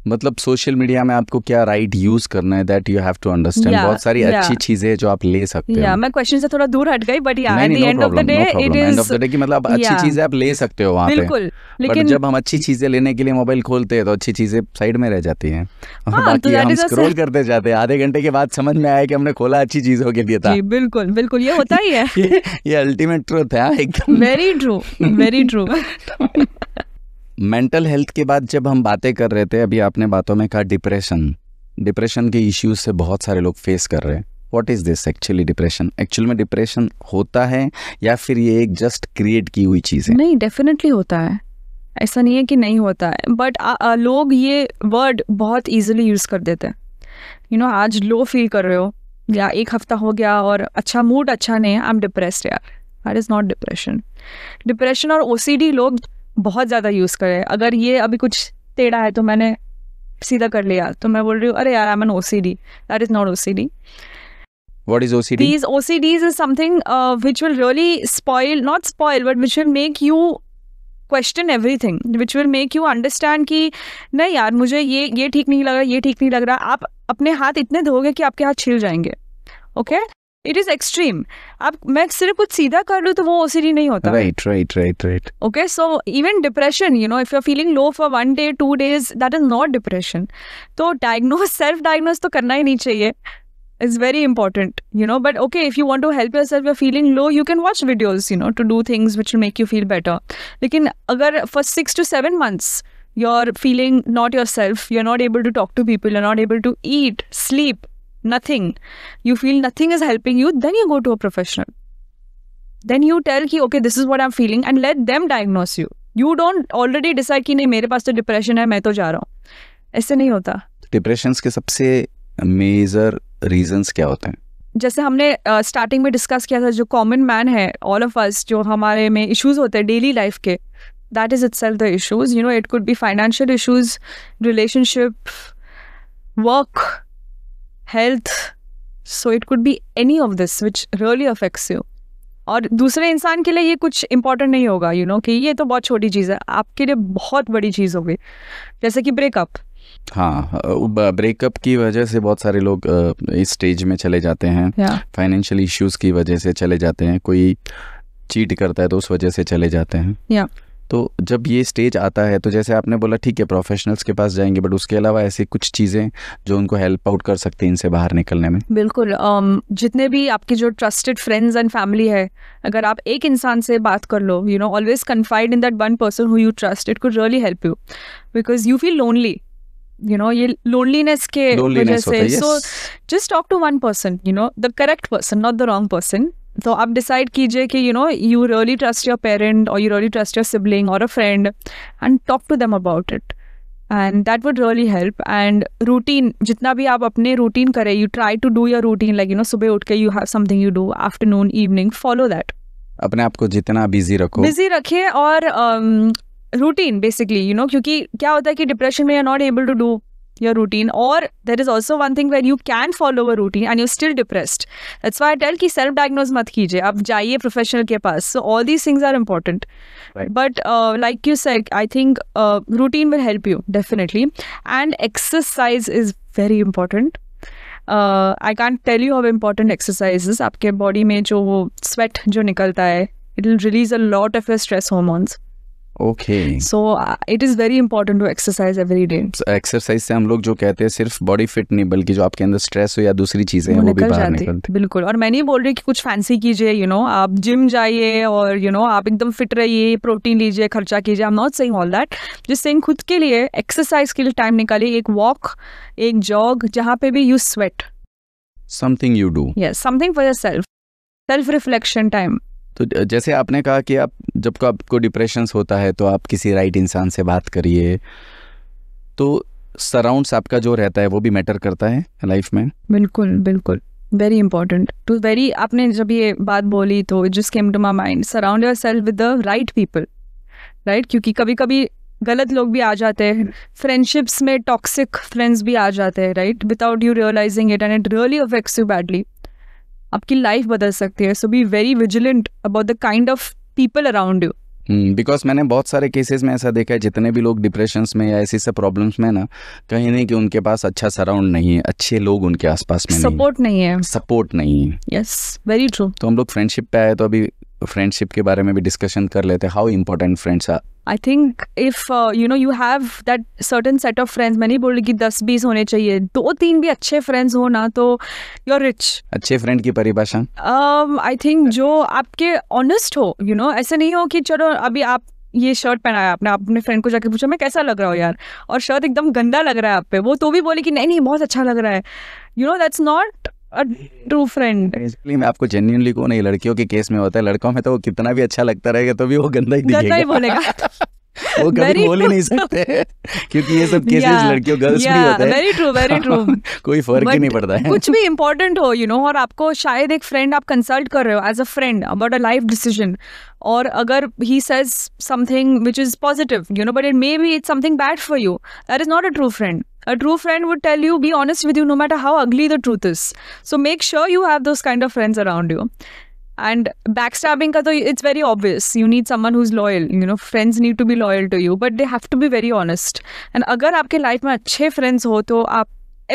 मतलब सोशल मीडिया में आपको क्या राइट यूज करना है, that you have to understand. बहुत सारी अच्छी चीजें जो आप ले सकते हो. मैं क्वेश्चन से थोड़ा दूर हट गई, but at the end of the day it is end of the day कि मतलब अच्छी चीजें आप ले सकते हो वहां पे. बिल्कुल, लेकिन जब हम अच्छी चीजें लेने के लिए मोबाइल खोलते हैं तो अच्छी चीजें साइड में रह जाती हैं, और बाकी हम स्क्रॉल करते जाते हैं. आधे घंटे के बाद समझ में आया कि हमने खोला अच्छी चीजों के लिए था. बिल्कुल बिल्कुल, ये होता ही है. ये अल्टीमेट ट्रूथ है एकदम. Very true, very true. Mental health के बाद जब हम बातें कर रहे थे, अभी आपने बातों में कहा डिप्रेशन के इश्यूज से बहुत सारे लोग फेस कर रहे हैं. What is this actually depression? Actual में डिप्रेशन होता है या फिर ये एक जस्ट क्रिएट की हुई चीज़ है? नहीं, डेफिनेटली होता है, ऐसा नहीं है कि नहीं होता है, बट लोग ये वर्ड बहुत ईजिली यूज़ कर देते हैं. यू नो, आज लो फील कर रहे हो या एक हफ्ता हो गया और अच्छा मूड अच्छा नहीं है, आई एम डिप्रेस्ड. यार, that is not depression. Depression और OCD लोग बहुत ज़्यादा यूज़ करें. अगर ये अभी कुछ टेढ़ा है तो मैंने सीधा कर लिया, तो मैं बोल रही हूँ अरे यार I am an OCD. That is not OCD. What is OCD? These OCDs is something which will really not spoil, but which will make you question everything, which will make you understand कि नहीं यार मुझे ये ठीक नहीं लग रहा, ये ठीक नहीं लग रहा. आप अपने हाथ इतने धोगे कि आपके हाथ छिल जाएंगे. Okay, it is extreme. मैं सिर्फ कुछ सीधा कर लूँ तो वो OCD नहीं होता. Right. Okay, so even depression, if you're feeling low for 1 day, 2 days, that is not depression. तो self-diagnose तो करना ही नहीं चाहिए. It's very important, but okay, if you want to help yourself, you're feeling low, you can watch videos, to do things which will make you feel better. लेकिन अगर for 6 to 7 months, you're feeling not yourself, you're not able to talk to people, you're not able to eat, sleep, nothing, you feel nothing is helping you, then you go to a professional. Then you tell कि okay, this is what I'm feeling, and let them diagnose you. You don't already decide कि नहीं मेरे पास तो डिप्रेशन है, मैं तो जा रहा हूँ. ऐसे नहीं होता. डिप्रेशंस के सबसे मेजर रीजंस क्या होते हैं? जैसे हमने स्टार्टिंग में डिस्कस किया था, जो कॉमन मैन है, ऑल ऑफ अस, जो हमारे में इश्यूज होते हैं डेली लाइफ के, that is itself the issues. It could be financial issues, relationship, work, health. So it could be any of this which really affects you. और दूसरे इंसान के लिए ये कुछ इंपॉर्टेंट नहीं होगा, कि ये तो बहुत छोटी चीज़ है, आपके लिए बहुत बड़ी चीज़ होगी. जैसे कि ब्रेकअप. हाँ, ब्रेकअप की वजह से बहुत सारे लोग इस स्टेज में चले जाते हैं. फाइनेंशियल इश्यूज की वजह से चले जाते हैं. कोई चीट करता है तो उस वजह से चले जाते हैं. तो जब ये स्टेज आता है तो जैसे आपने बोला ठीक है प्रोफेशनल्स के पास जाएंगे, बट उसके अलावा ऐसी कुछ चीज़ें जो उनको हेल्प आउट कर सकती हैं इनसे बाहर निकलने में. बिल्कुल. जितने भी आपके जो ट्रस्टेड फ्रेंड्स एंड फैमिली है, अगर आप एक इंसान से बात कर लो, always confide in that one person who you trust, it could really help you, because you feel lonely. ये लोनलीनेस के वजह से. So just talk to one person, the correct person, not the wrong person. तो आप डिसाइड कीजिए कि you really trust your parent और you really trust your sibling और a friend, and talk to them about it, and that would really help. And routine, जितना भी आप अपने रूटीन करें, you try to do your routine, like सुबह उठ के you have something you do, afternoon, evening, follow that. अपने आप को जितना बिजी रखिए और रूटीन बेसिकली, क्योंकि क्या होता है कि डिप्रेशन में you are not able to do your routine, or there is also one thing where you can follow a routine and you're still depressed. That's why I tell कि self diagnose मत कीजिए, आप जाइए professional के पास. So all these things are important. Right. But like you said, I think routine will help you definitely, and exercise is very important. I can't tell you how important exercise is. आपके body में जो वो sweat जो निकलता है, it will release a lot of your stress hormones. Okay. So it is very important to exercise every day. Exercise से हम लोग जो कहते हैं सिर्फ बॉडी फिट नहीं, बल्कि जो आपके अंदर स्ट्रेस हो या दूसरी चीजें हैं वो भी बाहर निकलती. बिल्कुल. और मैं नहीं बोल रही कि कुछ फैंसी कीजिए, आप जिम जाइए और आप एकदम फिट रहिए, प्रोटीन लीजिए, खर्चा कीजिए. आई am not saying all that. Just saying खुद के लिए एक्सरसाइज के लिए टाइम निकालिए, एक वॉक, एक जॉग, जहाँ पे भी you sweat. Something you do. Yes, something for yourself. Self reflection time. तो जैसे आपने कहा कि आप जब को आपको डिप्रेशंस होता है तो आप किसी राइट इंसान से बात करिए, तो सराउंड्स आपका जो रहता है वो भी मैटर करता है लाइफ में. बिल्कुल बिल्कुल, वेरी इंपॉर्टेंट. टू वेरी, आपने जब ये बात बोली तो it just came to my mind, surround yourself with the right people, right. क्योंकि कभी कभी गलत लोग भी आ जाते हैं, फ्रेंडशिप्स में टॉक्सिक फ्रेंड्स भी आ जाते हैं, right, without you realising it, and it really affects you badly. आपकी लाइफ बदल सकती है. So be very vigilant about the kind of people around you. Because मैंने बहुत सारे केसेस में ऐसा देखा है, जितने भी लोग डिप्रेशंस में या ऐसी सब प्रॉब्लम्स में ना, कहीं नहीं कि उनके पास अच्छा सराउंड नहीं है, अच्छे लोग उनके आसपास में सपोर्ट नहीं है. Yes, very true. तो हम लोग फ्रेंडशिप पे आए तो अभी फ्रेंडशिप के बारे में भी डिस्कशन कर लेते हैं. How important friends are. I think if you have that certain set of friends, मैं नहीं बोल रही कि 10-20 होने चाहिए, 2-3 भी अच्छे फ्रेंड्स हो ना तो you're rich. अच्छे फ्रेंड की परिभाषा? I think जो आपके ऑनेस्ट हो, ऐसे नहीं हो कि चलो अभी आप ये शर्ट पहनाया, आपने अपने फ्रेंड को जाके पूछा मैं कैसा लग रहा हूँ यार, और शर्ट एकदम गंदा लग रहा है आप पे, वो तो भी बोले कि नहीं बहुत अच्छा लग रहा है. That's not a true friend. Basically, मैं आपको जेन्युइनली कहूँ, नहीं लड़कियों के केस में होता है, लड़कों में तो वो कितना भी अच्छा लगता रहेगा तो भी वो गंदा ही बोलेगा. वो कभी बोल ही नहीं सकते क्योंकि ये सब केसेस लड़कियों गर्ल्स भी होते हैं. Very true. कोई फर्क ही नहीं पड़ता है. कुछ भी इम्पोर्टेंट हो और आपको शायद एक फ्रेंड आप कंसल्ट कर रहे हो as a friend about a life decision, और अगर he says something which is positive, but it may be it's something bad for you, that is not a true friend. A true friend would tell you, be honest with you, no matter how ugly the truth is. So make sure you have those kind of friends around you. And backstabbing ka to it's very obvious. You need someone who's loyal. You know, friends need to be loyal to you, but they have to be very honest. And अगर आपके life में अच्छे friends हो तो आप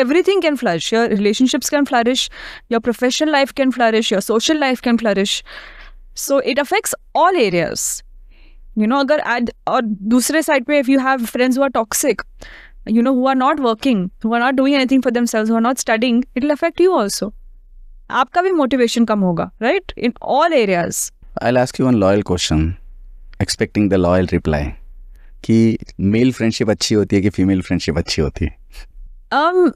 everything can flourish. Your relationships can flourish, your professional life can flourish, your social life can flourish. So it affects all areas. You know, अगर और दूसरे side पे if you have friends who are toxic, you know, who are not working, who are not doing anything for themselves, who are not studying, it will affect you also. आपका भी motivation कम होगा, right? In all areas. I'll ask you one loyal question, expecting the loyal reply. कि मेल फ्रेंडशिप अच्छी होती है कि फीमेल फ्रेंडशिप अच्छी होती है?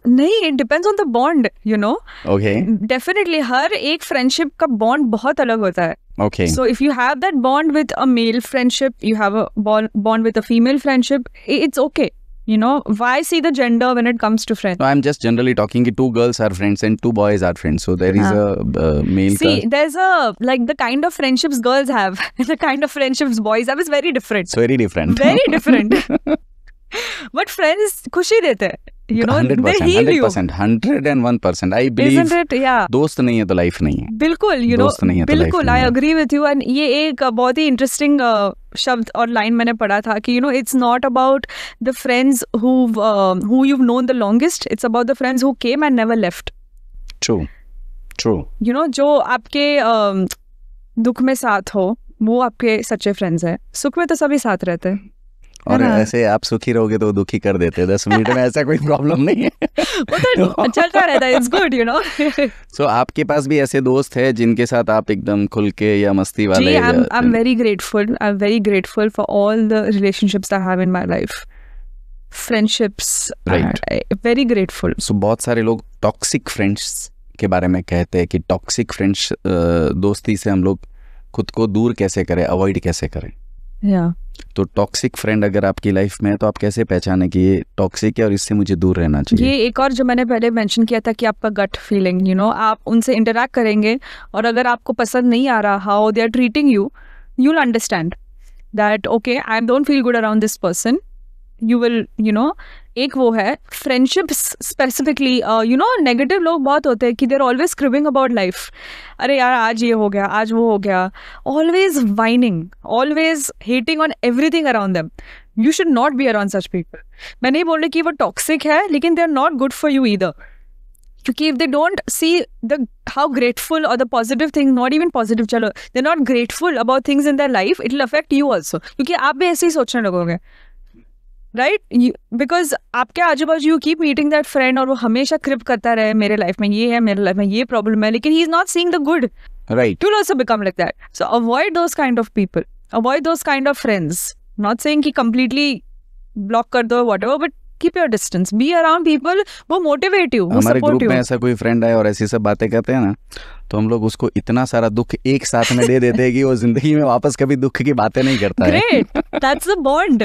नहीं, it depends on the bond, you know. Okay. Definitely, हर एक friendship का bond बहुत अलग होता है. Okay. So if you have that bond with a male friendship, you have a bond with a female friendship, it's okay. You know, why see the gender when it comes to friends? No, I'm just generally talking that two girls are friends and two boys are friends. So there is a male. See, there's a, like, the kind of friendships girls have, the kind of friendships boys have is very different. So very different. Very different. But friends खुशी देते हैं. You know, 100%, they heal you. 101%. I believe. Isn't it? Yeah. दोस्त नहीं है तो लाइफ नहीं है. बिल्कुल, you know, दोस्त नहीं है तो बिल्कुल, life नहीं I है. agree with you. And ये एक बहुत ही interesting शब्द और लाइन मैंने पढ़ा था कि, you know, it's not about the friends who you've known the longest. It's about the friends who came and never left. True. True. You know, जो आपके दुख में साथ हो वो आपके सच्चे फ्रेंड्स हैं. सुख में तो सभी साथ रहते हैं. और ऐसे आप सुखी रहोगे तो दुखी कर देते हैं 10 मिनट में. ऐसा कोई प्रॉब्लम नहीं है. वो तो चलता रहता है. It's good, you know. So आपके पास भी ऐसे दोस्त हैं जिनके साथ आप एकदम खुल के या मस्ती वाले? जी, I am very grateful. I am very grateful for all the relationships I have in my life. Friendships, very grateful. So बहुत सारे लोग टॉक्सिक फ्रेंड्स के बारे में कहते हैं कि टॉक्सिक फ्रेंड्स दोस्ती से हम लोग खुद को दूर कैसे करें, अवॉइड कैसे करें. या तो टॉक्सिक फ्रेंड अगर आपकी लाइफ में है तो आप कैसे पहचाने कि ये टॉक्सिक है और इससे मुझे दूर रहना चाहिए? ये एक और जो मैंने पहले मेंशन किया था कि आपका गट फीलिंग, यू नो, आप उनसे इंटरैक्ट करेंगे और अगर आपको पसंद नहीं आ रहा how they are treating you, you will understand that okay I don't feel good around this person. You will, you know, एक वो है friendships specifically. You know, negative लोग बहुत होते हैं कि they're always cribbing about life. अरे यार आज ये हो गया, आज वो हो गया. Always whining, always hating on everything around them. You should not be around such people. मैं नहीं बोल रही कि वो टॉक्सिक है, लेकिन they are not good for you either. क्योंकि if they don't see the how grateful और the positive thing, not even positive, चलो they are not grateful about things in their life, it will affect you also. क्योंकि आप भी ऐसे ही सोचने लगोगे, राइट? बिकॉज आपके आजू बाजू you keep meeting that friend और वो हमेशा क्रिप करता रहे, मेरे लाइफ में ये है, मेरे लाइफ में ये प्रॉब्लम है, लेकिन he is not seeing the good. Right. You will also become like that. So avoid those kind of people, avoid those kind of friends. Not saying कि कंप्लीटली ब्लॉक कर दो whatever, but keep your distance. Be around people वो मोटिवेट यू, वो हमारे सपोर्ट ग्रुप यू. में ऐसा कोई फ्रेंड है और ऐसी सब बातें करते हैं ना, तो हम लोग उसको इतना सारा दुख एक साथ में दे देते हैं कि वो जिंदगी में वापस कभी दुख की बातें नहीं करता है. Great, that's the bond.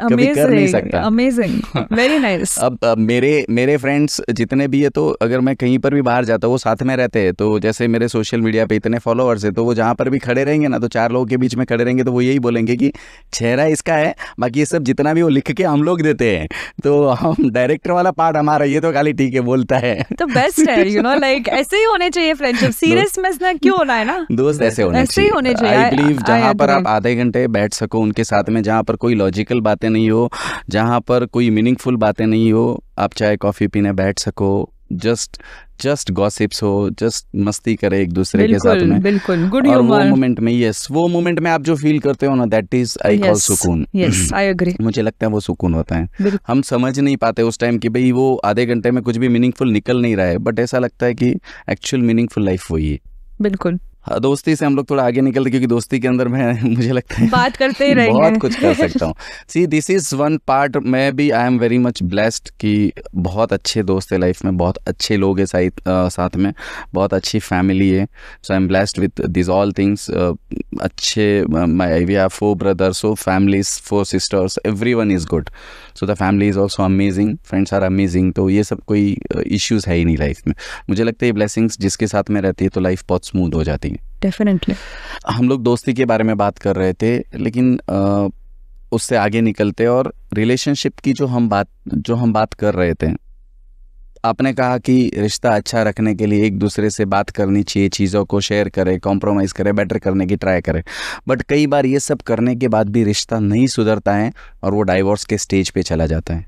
कभी कर नहीं सकता. Amazing, very nice. अब मेरे फ्रेंड्स जितने भी है, तो अगर मैं कहीं पर भी बाहर जाता हूँ वो साथ में रहते हैं. तो जैसे मेरे सोशल मीडिया पे इतने फॉलोअर्स है, तो वो जहाँ पर भी खड़े रहेंगे ना, तो 4 लोगों के बीच में खड़े रहेंगे तो वो यही बोलेंगे कि चेहरा इसका है, बाकी ये सब जितना भी वो लिख के हम लोग देते हैं, तो हम डायरेक्टर वाला पार्ट हमारा, ये तो खाली ठीक है बोलता है. तो बेस्ट है, यू नो, लाइक ऐसे ही होने चाहिए फ्रेंडशिप. सीरियस में क्यों होना है ना, दोस्त ऐसे होने चाहिए. आई बिलीव जहाँ पर आप आधे घंटे बैठ सको उनके साथ में, जहाँ पर कोई लॉजिकल बातें नहीं हो, जहाँ पर कोई मीनिंगफुल बातें नहीं हो, आप चाय कॉफी पीने बैठ सको, जस्ट गॉसिप्स हो, जस्ट मस्ती करे एक दूसरे के साथ में. बिल्कुल गुड और वो ह्यूमर. मोमेंट में, यस, वो मोमेंट में आप जो फील करते हो ना, दैट इज आई कॉल सुकून. Yes, I agree. मुझे लगता है वो सुकून होता है. हम समझ नहीं पाते उस टाइम कि भाई वो आधे घंटे में कुछ भी मीनिंगफुल निकल नहीं रहा है, बट ऐसा लगता है कि एक्चुअल मीनिंगफुल लाइफ वही है. बिल्कुल. दोस्ती से हम लोग थोड़ा आगे निकलते, क्योंकि दोस्ती के अंदर मैं मुझे लगता है बात करते ही रहेंगे, बहुत कुछ कर सकता हूँ. See this is one part. मैं भी आई एम वेरी मच ब्लेस्ड कि बहुत अच्छे दोस्त है लाइफ में, बहुत अच्छे लोग हैं साथ में, बहुत अच्छी फैमिली है. So I am blessed with this all things. अच्छे we have 4 brothers, so families, 4 sisters, everyone is good. So the family is also amazing, friends are amazing. तो ये सब कोई इश्यूज है ही नहीं लाइफ में. मुझे लगता है ये ब्लेसिंग्स जिसके साथ में रहती है तो लाइफ बहुत स्मूथ हो जाती है. डेफिनेटली. हम लोग दोस्ती के बारे में बात कर रहे थे, लेकिन उससे आगे निकलते और रिलेशनशिप की जो हम बात कर रहे थे, आपने कहा कि रिश्ता अच्छा रखने के लिए एक दूसरे से बात करनी चाहिए, चीज़ों को शेयर करें, कॉम्प्रोमाइज़ करें, बेटर करने की ट्राई करें, बट कई बार ये सब करने के बाद भी रिश्ता नहीं सुधरता है और वो डाइवोर्स के स्टेज पे चला जाता है।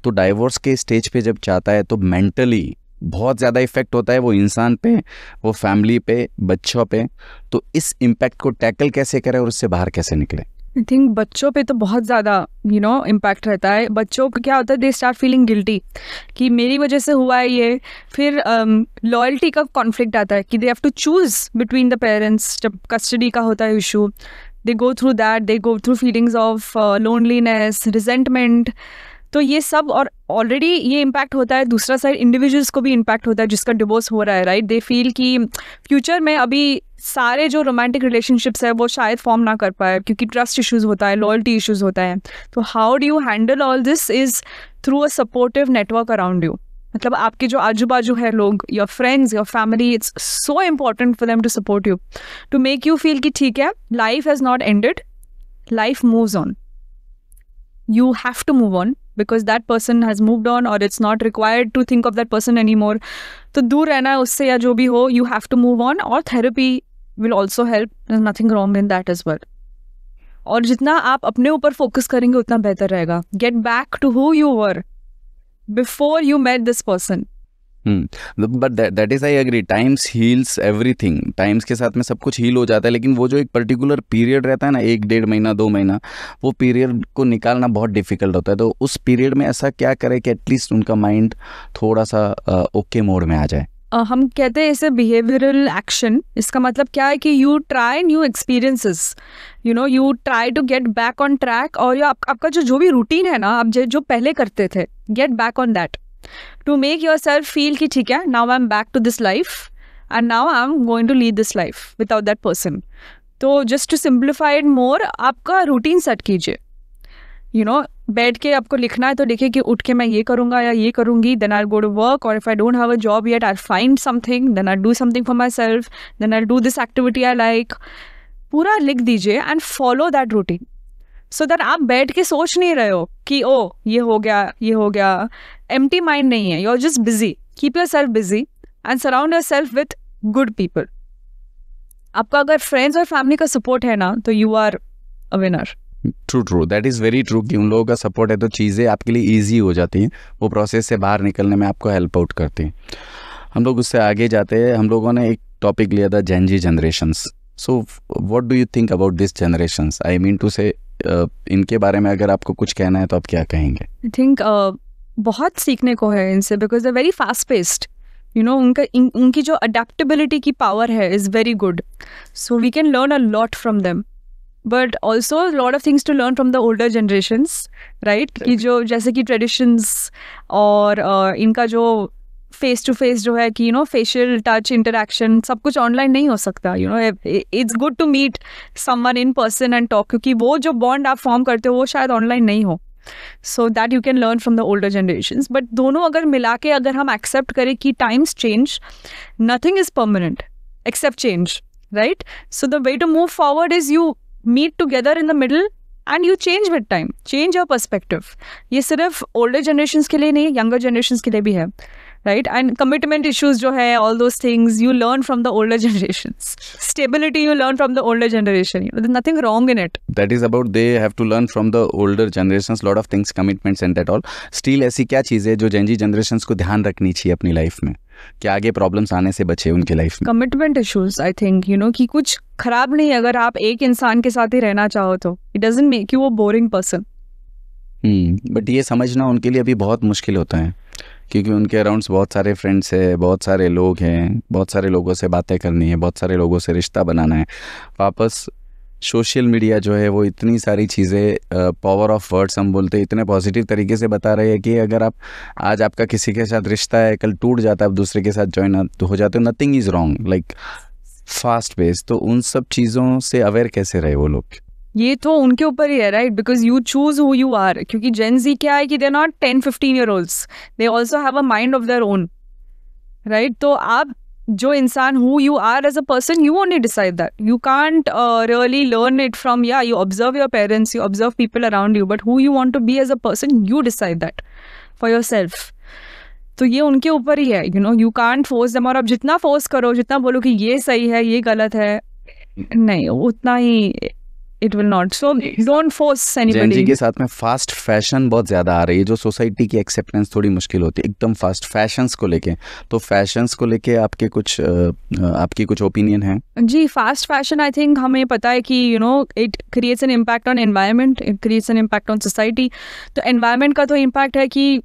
तो डाइवोर्स के स्टेज पे जब जाता है तो मेंटली बहुत ज़्यादा इफेक्ट होता है वो इंसान पे, वो फैमिली पे, बच्चों पे। तो इस इम्पैक्ट को टैकल कैसे करें और उससे बाहर कैसे निकलें? आई थिंक बच्चों पे तो बहुत ज़्यादा इम्पैक्ट रहता है। बच्चों को क्या होता है, दे स्टार्ट फीलिंग गिल्टी कि मेरी वजह से हुआ है ये। फिर लॉयल्टी का कॉन्फ्लिक्ट आता है कि they have to choose between the parents. जब कस्टडी का होता है issue, they go through that, they go through feelings of loneliness, resentment. तो ये सब, और ऑलरेडी ये इम्पैक्ट होता है, दूसरा साइड इंडिविजुअल्स को भी इम्पैक्ट होता है जिसका डिवोर्स हो रहा है, राइट। दे फील कि फ्यूचर में अभी सारे जो रोमांटिक रिलेशनशिप्स है वो शायद फॉर्म ना कर पाए क्योंकि ट्रस्ट इश्यूज होता है, लॉयल्टी इश्यूज होता है। तो how do you handle all this is through a supportive network around you. मतलब आपके जो आजू बाजू है लोग, your friends, your family, it's so important for them to support you, to make you feel कि ठीक है, life has not ended, life moves on, you have to move on because that person has moved on, or it's not required to think of that person anymore. तो दूर रहना है उससे या जो भी हो, you have to move on, और therapy will also help. There's nothing wrong in that as well. और जितना आप अपने ऊपर फोकस करेंगे उतना बेहतर रहेगा. Get back to who you were before you met this person. But that is I agree, times heals everything. Times के साथ में सब कुछ हील हो जाता है, लेकिन वो जो एक पर्टिकुलर पीरियड रहता है ना, 1-1.5 महीना 2 महीना, वो पीरियड को निकालना बहुत डिफिकल्ट होता है। तो उस पीरियड में ऐसा क्या करें कि एटलीस्ट उनका माइंड थोड़ा सा ओके मोड में आ जाए? हम कहते हैं इसे बिहेवियरल एक्शन। इसका मतलब क्या है कि you try new experiences, you try to get back on track, और आपका जो भी रूटीन है ना, आप जो पहले करते थे, gate back on that to make yourself feel कि ठीक है, now I'm back to this life and now I'm going to lead this life without that person. तो just to simplify it more, आपका रूटीन सेट कीजिए। बैठ के आपको लिखना है तो देखिए कि उठ के मैं ये करूँगा या ये करूँगी, then I'll go to work, or if I don't have a job yet, I'll find something, then I'll do something for myself, then I'll do this activity I like. पूरा लिख दीजिए and follow that routine. So that आप बैठ के सोच नहीं रहे हो कि ओ ये हो गया, एम्प्टी माइंड नहीं है, you are just busy. Keep yourself busy and surround yourself with good people. आपका अगर फ्रेंड्स और फैमिली का सपोर्ट है ना, तो you are a winner. True, that is very true कि उन लोगों का सपोर्ट है तो चीज़ें आपके लिए ईजी हो जाती हैं, वो प्रोसेस से बाहर निकलने में आपको हेल्प आउट करती हैं। हम लोग उससे आगे जाते हैं। हम लोगों ने एक टॉपिक लिया था, gen Z generations. So what do you think about this generations? I mean to say इनके बारे में अगर आपको कुछ कहना है तो आप क्या कहेंगे? आई थिंक बहुत सीखने को है इनसे, because they very fast paced. उनकी जो अडेप्टेबिलिटी की पावर है is very good, so we can learn a lot from them, but also lot of things to learn from the older generations, right. कि जो जैसे कि ट्रेडिशंस और इनका जो फेस टू फेस जो है कि फेशियल टच इंटरेक्शन, सब कुछ ऑनलाइन नहीं हो सकता। It's good to meet someone in person and talk, क्योंकि वो जो बॉन्ड आप फॉर्म करते हो वो शायद ऑनलाइन नहीं हो। So that you can learn from the older generations. But दोनों अगर मिला के अगर हम एक्सेप्ट करें कि times change, nothing is permanent except change, right. So the way to move forward is you meet together in the middle and you change with time, change your perspective. ये सिर्फ ओल्डर जनरेशंस के लिए नहीं, यंगर जनरेशंस के लिए भी है, right? And commitment issues जो है, all those things you learn from the older generations. Stability you learn from the older generation. There's nothing wrong in it. That is about they have to learn from the older generations lot of things, commitments and that all. Still ऐसी क्या चीज़ है जो Gen Z generations को ध्यान रखनी चाहिए अपनी लाइफ में कि आगे प्रॉब्लम्स आने से बचे उनके लाइफ में? Commitment issues, I think, कि कुछ खराब नहीं है अगर आप एक इंसान के साथ ही रहना चाहो तो। It doesn't make you a boring person. But ये समझना उनके लिए अभी बहुत मुश्किल होता है क्योंकि उनके अराउंड्स बहुत सारे फ्रेंड्स हैं, बहुत सारे लोग हैं, बहुत सारे लोगों से बातें करनी है, बहुत सारे लोगों से रिश्ता बनाना है। वापस सोशल मीडिया जो है वो इतनी सारी चीज़ें, पावर ऑफ वर्ड्स हम बोलते हैं, इतने पॉजिटिव तरीके से बता रहे हैं कि अगर आप आज आपका किसी के साथ रिश्ता है, कल टूट जाता है, आप दूसरे के साथ ज्वाइन हो जाते हो, nothing is wrong, like fast pace. तो उन सब चीज़ों से अवेयर कैसे रहे वो लोग? ये तो उनके ऊपर ही है, right, because you choose who you are. क्योंकि जेन जी क्या है कि they are not 10-15 year olds, they also have a mind of their own, right. तो आप जो इंसान who you are as a person, you only decide that. You can't really learn it from, या you observe your parents, you observe people around you, but who you want to be as a person, you decide that for your self. तो ये उनके ऊपर ही है, यू कांट फोर्स देम। और अब जितना फोर्स करो, जितना बोलो कि ये सही है ये गलत है, नहीं उतना ही it will not. So don't force anybody. Gen Z के साथ में फास्ट फैशन बहुत ज़्यादा आ रही है, जो सोसाइटी की एक्सेप्टेंस थोड़ी मुश्किल होती है एकदम फास्ट फैशंस को लेके। तो फैशंस को लेके आपकी कुछ ओपिनियन है? जी, फास्ट फैशन आई थिंक हमें पता है कि it creates an impact on environment, it creates an impact on society. तो एनवायरनमेंट का तो इम्पैक्ट है कि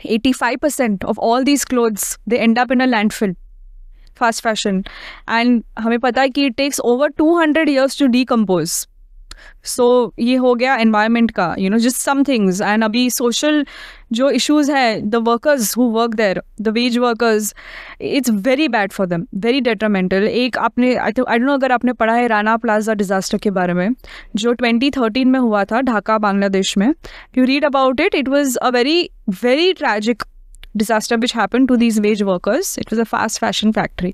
85% of all these clothes they end up in a landfill, fast fashion. And हमें पता है कि it takes over 200 years to decompose. So ये हो गया एनवायरनमेंट का, जस्ट सम थिंग्स। एंड अभी सोशल जो इश्यूज है, the workers who work there, the wage workers, it's very bad for them, very detrimental. एक आपने आई डोंट नो अगर आपने पढ़ा है राना प्लाजा डिजास्टर के बारे में, जो 2013 में हुआ था ढाका बांग्लादेश में। You read about it, it was a very very tragic disaster which happened to these wage workers. It was a fast fashion factory.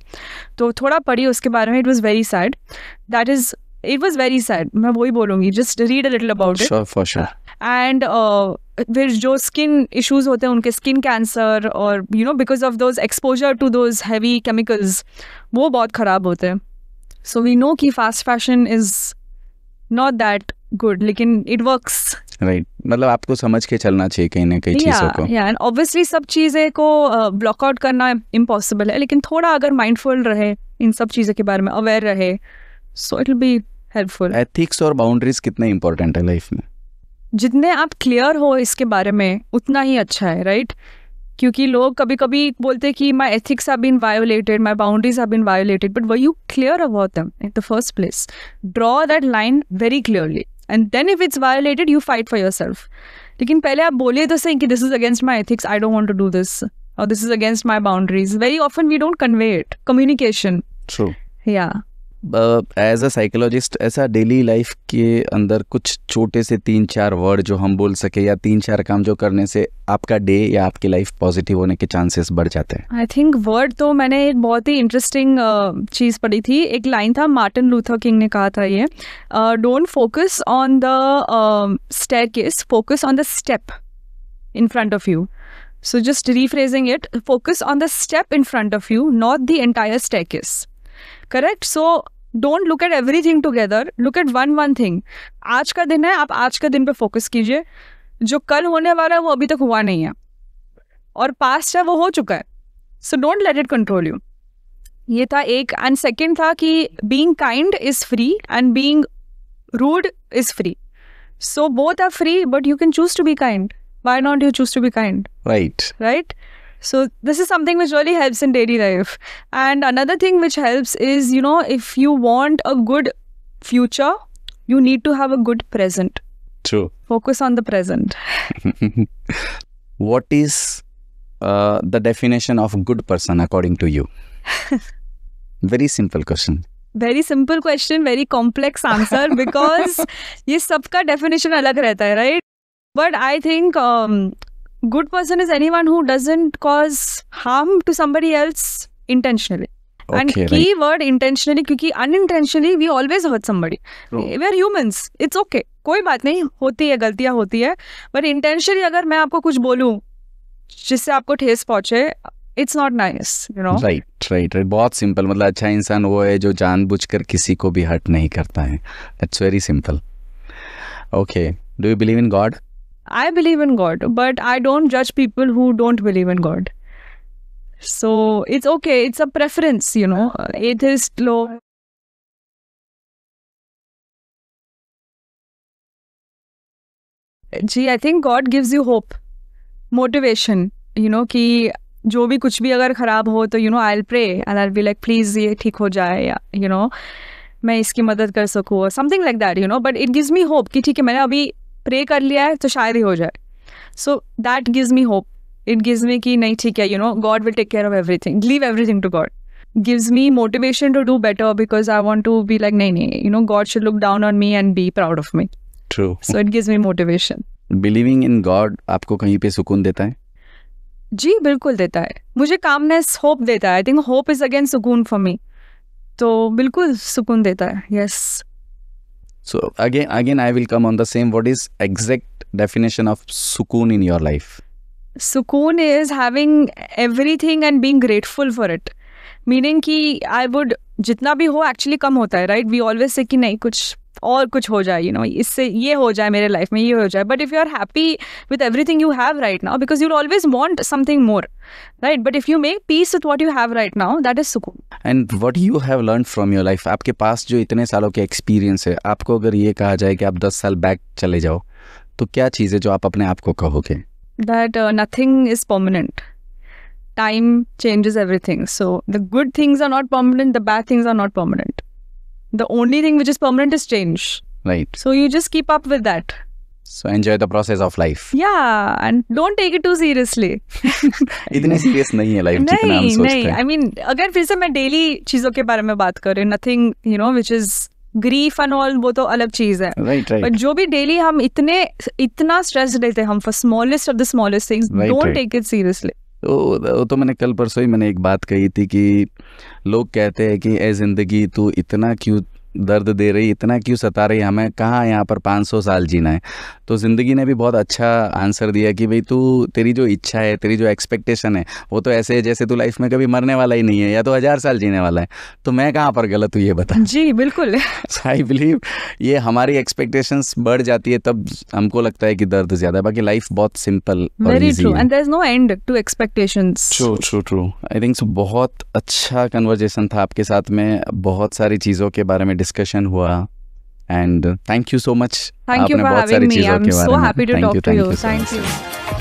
तो थोड़ा पढ़ी उसके बारे में, it was very sad. It was very sad. मैं वही बोलूँगी, just read a little about it. Sure, for sure. And फिर जो skin issues होते हैं, उनके skin cancer और because of those exposure to those heavy chemicals, वो बहुत खराब होते हैं। So we know कि fast fashion is not that good, लेकिन it works. राइट, मतलब आपको समझ के चलना चाहिए कहीं ना कहीं चीज़ों को। एंड ऑब्वियसली सब चीज़ें को ब्लॉक आउट करना इम्पॉसिबल है, लेकिन थोड़ा अगर माइंडफुल रहे, इन सब चीज़ों के बारे में अवेयर रहे, so it will be helpful. Ethics और बाउंड्रीज कितने इंपॉर्टेंट है लाइफ में? जितने आप क्लियर हो इसके बारे में उतना ही अच्छा है, राइट? क्योंकि लोग कभी कभी बोलते हैं कि my ethics have been violated, my boundaries have been violated, but were you clear about them in the first place? Draw that line very clearly and then if it's violated you fight for yourself. लेकिन पहले आप बोलिए तो सही कि this is against my ethics, I don't want to do this, or this is against my boundaries. Very often we don't convey it. Communication. True. Yeah. As a psychologist, ऐसा डेली लाइफ के अंदर कुछ छोटे से 3-4 वर्ड जो हम बोल सके, या 3-4 काम जो करने से आपका डे या आपकी लाइफ पॉजिटिव होने के चांसेस बढ़ जाते हैं? आई थिंक वर्ड तो मैंने एक बहुत ही इंटरेस्टिंग चीज़ पढ़ी थी। एक लाइन था, मार्टिन लूथर किंग ने कहा था ये, don't focus on the staircase, focus on the step in front of you. So just rephrasing it, focus on the step in front of you, not the entire staircase. Correct? So don't look at everything together, look at one thing. आज का दिन है, आप आज का दिन पे फोकस कीजिए। जो कल होने वाला है वो अभी तक हुआ नहीं है, और पास्ट है वो हो चुका है। So don't let it control you. ये था एक। एंड सेकेंड था कि being kind is free and being rude is free. So both are free, but you can choose to be kind. Why not you choose to be kind? Right? So this is something which really helps in daily life. And another thing which helps is, if you want a good future, you need to have a good present. True. Focus on the present. What is the definition of a good person according to you? Very simple question. Very simple question, very complex answer, because ये सबका definition अलग रहता है, right? But I think good person is anyone who doesn't cause harm to somebody else intentionally. Okay, and key word intentionally, क्योंकि unintentionally we always hurt somebody. We are humans. It's okay. कोई बात नहीं, होती है, गलतियाँ होती है, but intentionally अगर मैं आपको कुछ बोलूँ जिससे आपको ठेस पहुँचे, it's not nice, Right. बहुत सिंपल, मतलब अच्छा इंसान वो है जो जानबूझकर किसी को भी हर्ट नहीं करता है. That's very simple. Okay. Do you believe in God? I believe in God, but I don't judge people who don't believe in God. So it's okay. It's a preference, atheist low. Gee, I think God gives you hope, motivation, कि जो भी कुछ भी अगर खराब हो तो I'll pray and I'll be like, please ये ठीक हो जाए, या मैं इसकी मदद कर सकूँ, something like that, but it gives me hope कि ठीक है, मैंने अभी प्रे कर लिया है तो शायद ही हो जाए. So that gives me hope. It gives me कि नहीं ठीक है, God will take care of everything, leave everything to God. Gives me motivation to do better, because I want to be like नहीं, God should look down on me and be proud of me. True. So it gives me motivation. Believing in God आपको कहीं पे सुकून देता है? जी बिल्कुल देता है. मुझे कामनेस, होप देता है. I think hope is again सुकून फॉर मी. तो बिल्कुल सुकून देता है. Yes. So again I will come on the same. What is exact definition of sukoon in your life? सुकून is having everything and being grateful for it, meaning कि आई वुड, जितना भी हो एक्चुअली कम होता है, राइट? वी ऑलवेज से कि नहीं कुछ और कुछ हो जाए, इससे ये हो जाए मेरे लाइफ में, ये हो जाए, but if you are happy with everything you have right now, because you always want something more, right? But if you make peace with what you have right now, that is सुकून. And what you have learn from your life, आपके पास जो इतने सालों के एक्सपीरियंस है, आपको अगर ये कहा जाए कि आप 10 साल बैक चले जाओ, तो क्या चीज़ है जो आप अपने आप को कहोगे? That nothing is permanent. Time changes everything. So the good things are not permanent, the bad things are not permanent. The only thing which is permanent is change. Right. So you just keep up with that. So enjoy the process of life. Yeah, and don't take it too seriously. इतनी सीरियस नहीं है लाइफ जितना हम सोचते हैं. I mean, अगर फिर से मैं डेली चीज़ों के बारे में बात करें, nothing, which is grief and all, वो तो अलग चीज है. राइट. बट जो भी डेली हम इतना स्ट्रेस लेते हैं हम for smallest of the smallest things, don't take it seriously. तो मैंने कल परसों ही मैंने एक बात कही थी कि लोग कहते हैं कि ए जिंदगी तू इतना क्यों दर्द दे रही, इतना क्यों सता रही, हमें कहाँ यहाँ पर 500 साल जीना है. तो ज़िंदगी ने भी बहुत अच्छा आंसर दिया कि भाई तू, तेरी जो इच्छा है, तेरी जो एक्सपेक्टेशन है, वो तो ऐसे है जैसे तू लाइफ में कभी मरने वाला ही नहीं है या तो 1000 साल जीने वाला है. तो मैं कहाँ पर गलत हूँ ये बता. जी बिल्कुल. आई बिलीव ये हमारी एक्सपेक्टेशंस बढ़ जाती है तब हमको लगता है कि दर्द ज़्यादा है, बाकी लाइफ बहुत सिंपल और वेरी ईजी ट्रू, है. And there is no end to expectations. True. I think so. बहुत अच्छा कन्वर्जेशन था आपके साथ में, बहुत सारी चीज़ों के बारे में डिस्कशन हुआ. And thank you so much. Thank you for having me. I'm so happy to talk to you. Thank you.